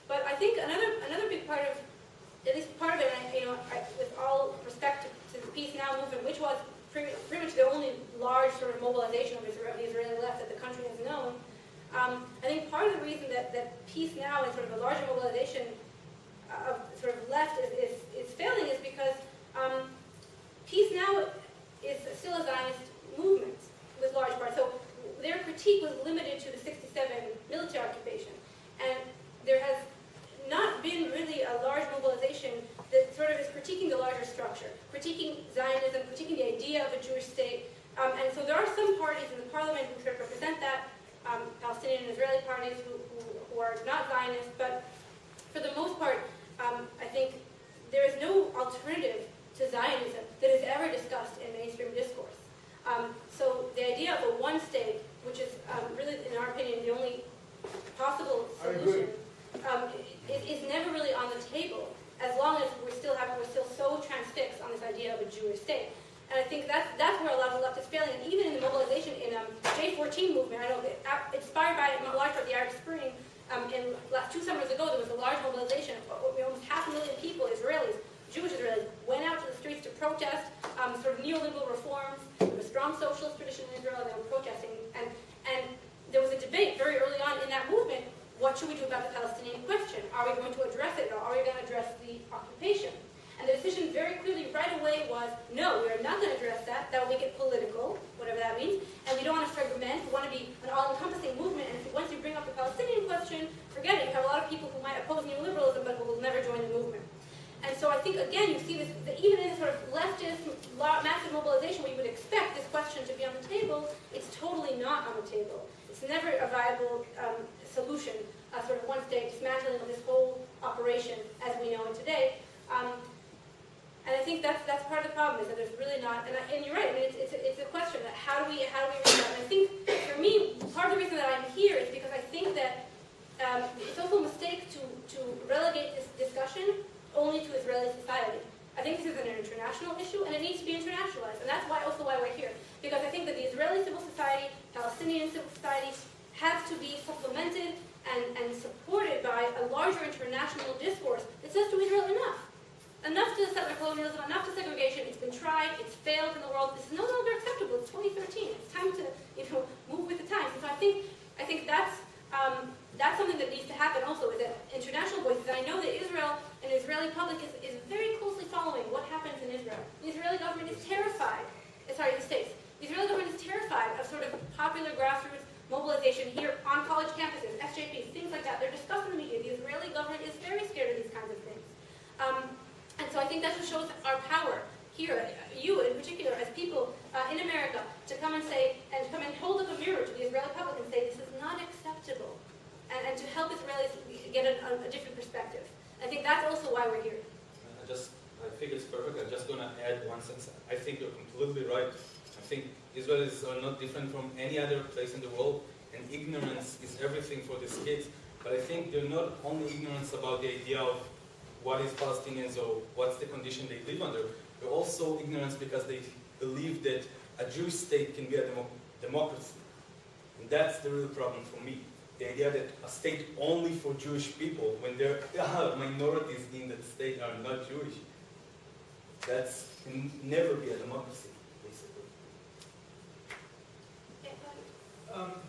C: But I think another big part of, at least part of it, and with all respect to the Peace Now movement, which was pretty much the only large sort of mobilization of the Israeli left that the country has known. I think part of the reason that Peace Now is sort of a larger mobilization of sort of left is failing is because Peace Now is still a Zionist movement with large parts. So their critique was limited to the 1967 military occupation. And there has not been really a large mobilization that sort of is critiquing the larger structure, critiquing Zionism, critiquing the idea of a Jewish state. And so there are some parties in the parliament who sort of represent that, Palestinian and Israeli parties who are not Zionist, but for the most part, I think there is no alternative to Zionism that is ever discussed in mainstream discourse. So the idea of a one state, which is really, in our opinion, the only possible solution, is never really on the table as long as we're still so transfixed on this idea of a Jewish state. And I think that's where a lot of the left is failing. And even in the mobilization in J14 movement, I know inspired by a large part of the Arab Spring, in last 2 summers ago, there was a large mobilization of almost 500,000 people, Israelis, Jewish Israelis, went out to the streets to protest sort of neoliberal reforms. There was a strong socialist tradition in Israel, they were protesting. And there was a debate very early on in that movement, what should we do about the Palestinian question? Are we going to address it, or are we going to address the occupation? And the decision very clearly right away was, no, we are not going to address that. That will make it political, whatever that means. And we don't want to fragment. We want to be an all-encompassing movement. And once you bring up the Palestinian question, forget it. You have a lot of people who might oppose neoliberalism, but who will never join the movement. And so I think, again, you see this, even in sort of leftist, massive mobilization where you would expect this question to be on the table, it's totally not on the table. It's never a viable solution, sort of one state dismantling of this whole operation as we know it today. And I think that's part of the problem, is that there's really not, and you're right, I mean, it's a question that how do we reach that? And I think, for me, part of the reason that I'm here is because I think that it's also a mistake to relegate this discussion only to Israeli society. I think this is an international issue, and it needs to be internationalized, and that's why we're here. Because I think that the Israeli civil society, Palestinian civil society, have to be supplemented and supported by a larger international discourse that says to Israel, enough. Enough to settler colonialism, enough to segregation. It's been tried, it's failed in the world. This is no longer acceptable. It's 2013. It's time to move with the times. And so I think that's something that needs to happen also, is that international voices. And I know that Israel and the Israeli public is very closely following what happens in Israel. The Israeli government is terrified. The States. The Israeli government is terrified of sort of popular grassroots mobilization here on college campuses, SJPs, things like that. They're discussed in the media. The Israeli government is very scared of these kinds of things. And so I think that just shows our power here, you in particular, as people in America, to come and say, and come and hold up a mirror to the Israeli public and say, this is not acceptable, and to help Israelis get a different perspective. I think that's also why we're here.
B: I think it's perfect. I'm just going to add one sentence. I think you're completely right. I think Israelis are not different from any other place in the world, and ignorance is everything for these kids. But I think they're not only ignorance about the idea of what is Palestinians or what's the condition they live under. They're also ignorance because they believe that a Jewish state can be a democracy. And that's the real problem for me. The idea that a state only for Jewish people, when there are minorities in that state are not Jewish, that's can never be a democracy, basically.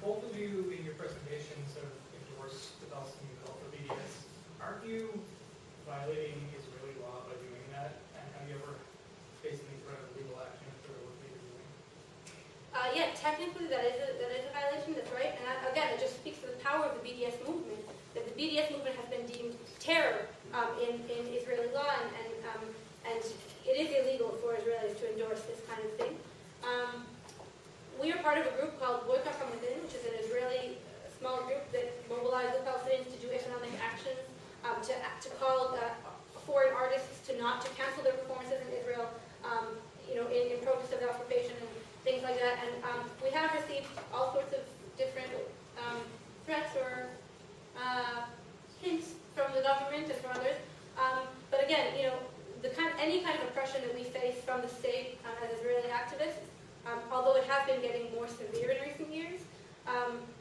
F: Both of you in your presentations have endorsed endorse the Palestinian call for BDS, aren't you violating Israeli law by doing that? And have you ever faced any threat of legal action for the work that you're doing?
C: Yeah, technically that is a violation, that's right. And again, it just speaks to the power of the BDS movement, that the BDS movement has been deemed terror in Israeli law, and it is illegal for Israelis to endorse this kind of thing. We are part of a group called Boycott from Within, which is an Israeli small group that mobilizes Palestinians to do economic actions, to call foreign artists to cancel their performances in Israel, in protest of the occupation and things like that. And we have received all sorts of different threats or hints from the government and from others. But again, any kind of oppression that we face from the state as Israeli activists, although it has been getting more severe in recent years,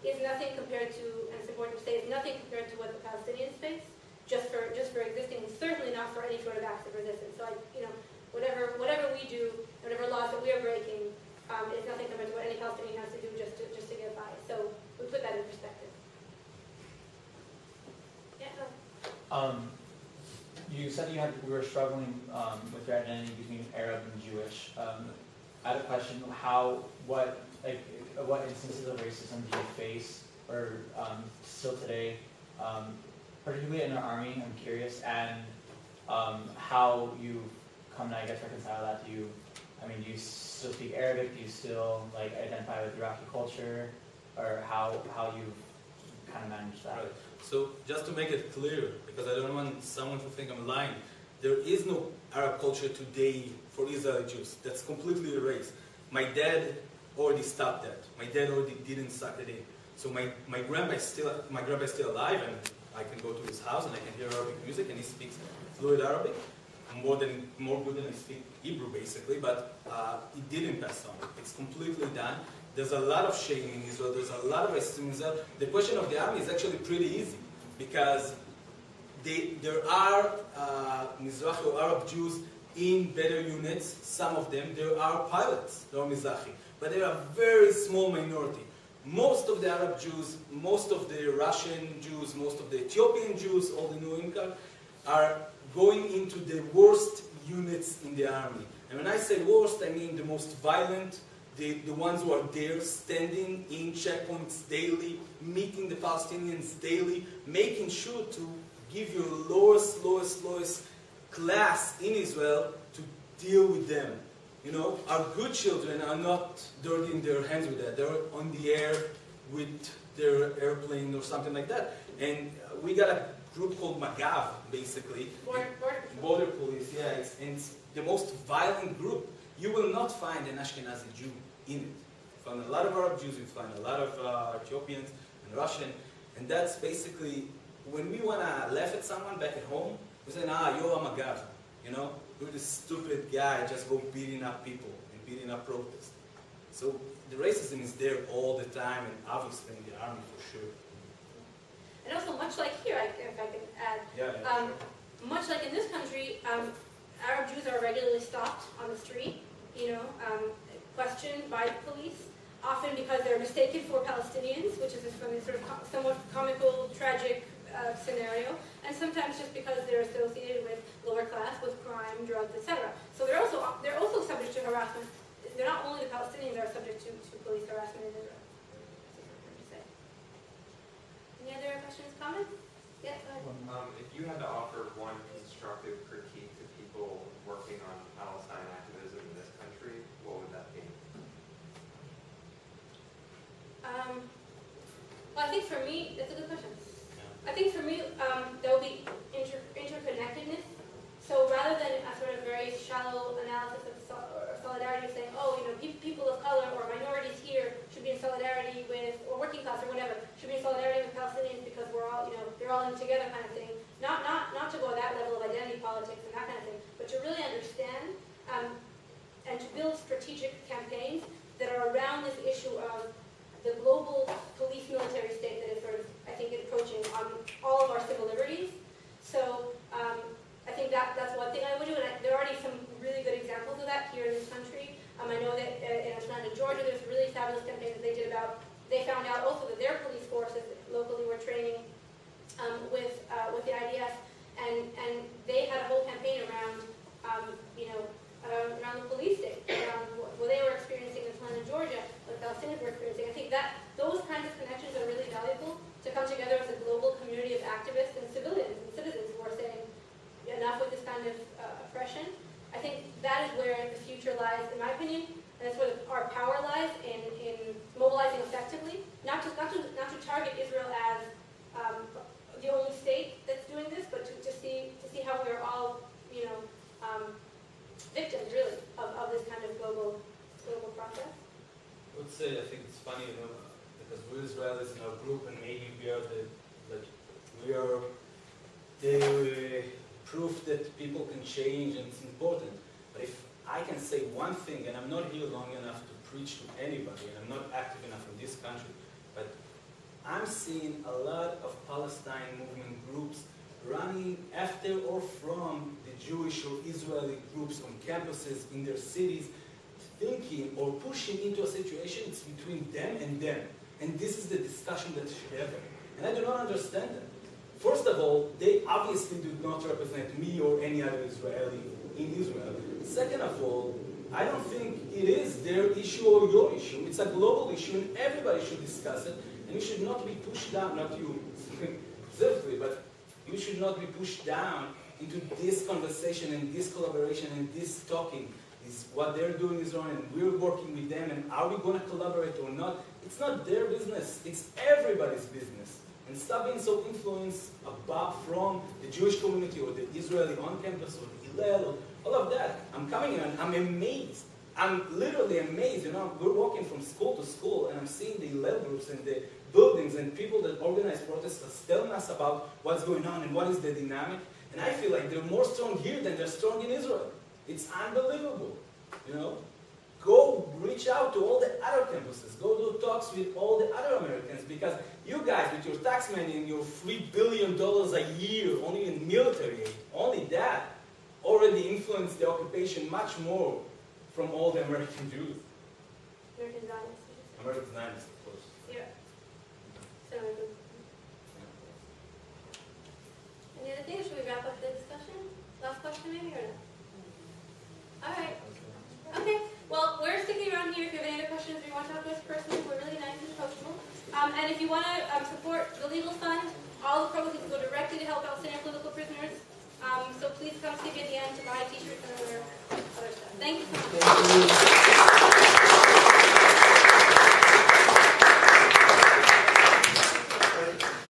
C: is nothing compared to, and it's important to say, is nothing compared to what the Palestinians face just for existing, and certainly not for any sort of acts of resistance. So, whatever we do, whatever laws that we are breaking, is nothing compared to what any Palestinian has to do just to get by. So we put that in perspective. Yeah.
G: You said you were struggling with your identity between Arab and Jewish. I had a question: what instances of racism do you face, or still today, particularly in the army? I'm curious, and how you come to, I guess, reconcile that. Do you still speak Arabic? Do you still identify with Iraqi culture, or how you've kind of managed that?
B: Right. So just to make it clear, because I don't want someone to think I'm lying, there is no Arab culture today for Israeli Jews. That's completely erased. My dad already stopped that. My dad already didn't suck it in. So my grandpa is still alive, and I can go to his house and I can hear Arabic music, and he speaks fluent Arabic, more good than I speak Hebrew basically. But it didn't pass on. It's completely done. There's a lot of shame in Israel. There's a lot of racism in Israel. The question of the army is actually pretty easy, because there are Mizrahi or Arab Jews in better units. Some of them, there are pilots, there are Mizrahi, but they are a very small minority. Most of the Arab Jews, most of the Russian Jews, most of the Ethiopian Jews, all the new income, are going into the worst units in the army. And when I say worst, I mean the most violent, the ones who are there, standing in checkpoints daily, meeting the Palestinians daily, making sure to give your lowest class in Israel to deal with them. Our good children are not dirtying their hands with that. They're on the air with their airplane or something like that. And we got a group called Magav, basically. Border police, yeah. It's the most violent group. You will not find an Ashkenazi Jew in it. You find a lot of Arab Jews, you find a lot of Ethiopians and Russian. And that's basically, when we want to laugh at someone back at home, we say, you're a Magav. You're this stupid guy just go beating up people and beating up protests. So the racism is there all the time, and obviously in the army for sure.
C: And also, much like here, if I can add, much like in this country, Arab Jews are regularly stopped on the street, questioned by the police, often because they're mistaken for Palestinians, which is a sort of somewhat comical, tragic scenario, and sometimes just because they're associated with lower class, with crime, drugs, etc. So they're also subject to harassment. They're not only the Palestinians that are subject to police harassment in Israel. Any other questions, comments? Yeah, go ahead.
H: If you had to offer one constructive critique to people working on Palestine activism in this country, what would that be?
C: Well, I think for me, that's a good question. I think for me, there will be interconnectedness. So rather than a sort of very shallow analysis of solidarity, saying, people of color or minorities here should be in solidarity with, or working class or whatever, should be in solidarity with Palestinians because we're all, they're all in together kind of thing. Not to go that level of identity politics and that kind of thing, but to really understand and to build strategic campaigns that are around this issue of the global police military state that is sort of, I think, encroaching on all of our civil liberties. So I think that's one thing I would do, and there are already some really good examples of that here in this country. I know that in Atlanta, Georgia, there's a really fabulous campaign that they did about, they found out also that their police forces locally were training of oppression. I think that is where the future lies, in my opinion, and that's where our power lies in mobilizing effectively, not to target Israel as the only state that's doing this, but to see how we're all, victims really of this kind of global process.
B: I would say, I think it's funny, because we're Israelis in our group, and maybe we are the proof that people can change and it's important. But if I can say one thing, and I'm not here long enough to preach to anybody, and I'm not active enough in this country, but I'm seeing a lot of Palestine movement groups running after or from the Jewish or Israeli groups on campuses in their cities, thinking or pushing into a situation it's between them and them. And this is the discussion that should happen. And I do not understand them. First of all, they obviously do not represent me or any other Israeli in Israel. Second of all, I don't think it is their issue or your issue. It's a global issue and everybody should discuss it. And you should not be pushed down, not you specifically, but you should not be pushed down into this conversation and this collaboration and this talking. Is what they're doing is wrong and we're working with them and are we going to collaborate or not? It's not their business, it's everybody's business. And stop being so influenced from the Jewish community or the Israeli on campus or the Hillel or all of that. I'm coming in and I'm amazed. I'm literally amazed. We're walking from school to school and I'm seeing the Hillel groups and the buildings and people that organize protests telling us about what's going on and what is the dynamic. And I feel like they're more strong here than they're strong in Israel. It's unbelievable, Go reach out to all the other campuses. Go do talks with all the other Americans because you guys, with your tax money and your $3 billion a year, only in military aid, only that already influenced the occupation much more from all the American Jews.
C: American Zionists.
B: American Zionists, of course.
C: Yeah. So, any other things? Should we wrap up the discussion? Last question maybe or no? All right. Okay. Well, we're sticking around here if you have any other questions or you want to talk to us personally. We're really nice and approachable. And if you want to support the legal fund, all the proceeds go directly to help Palestinian political prisoners. So please come see me at the end to buy t-shirts and other stuff. Thank you so much.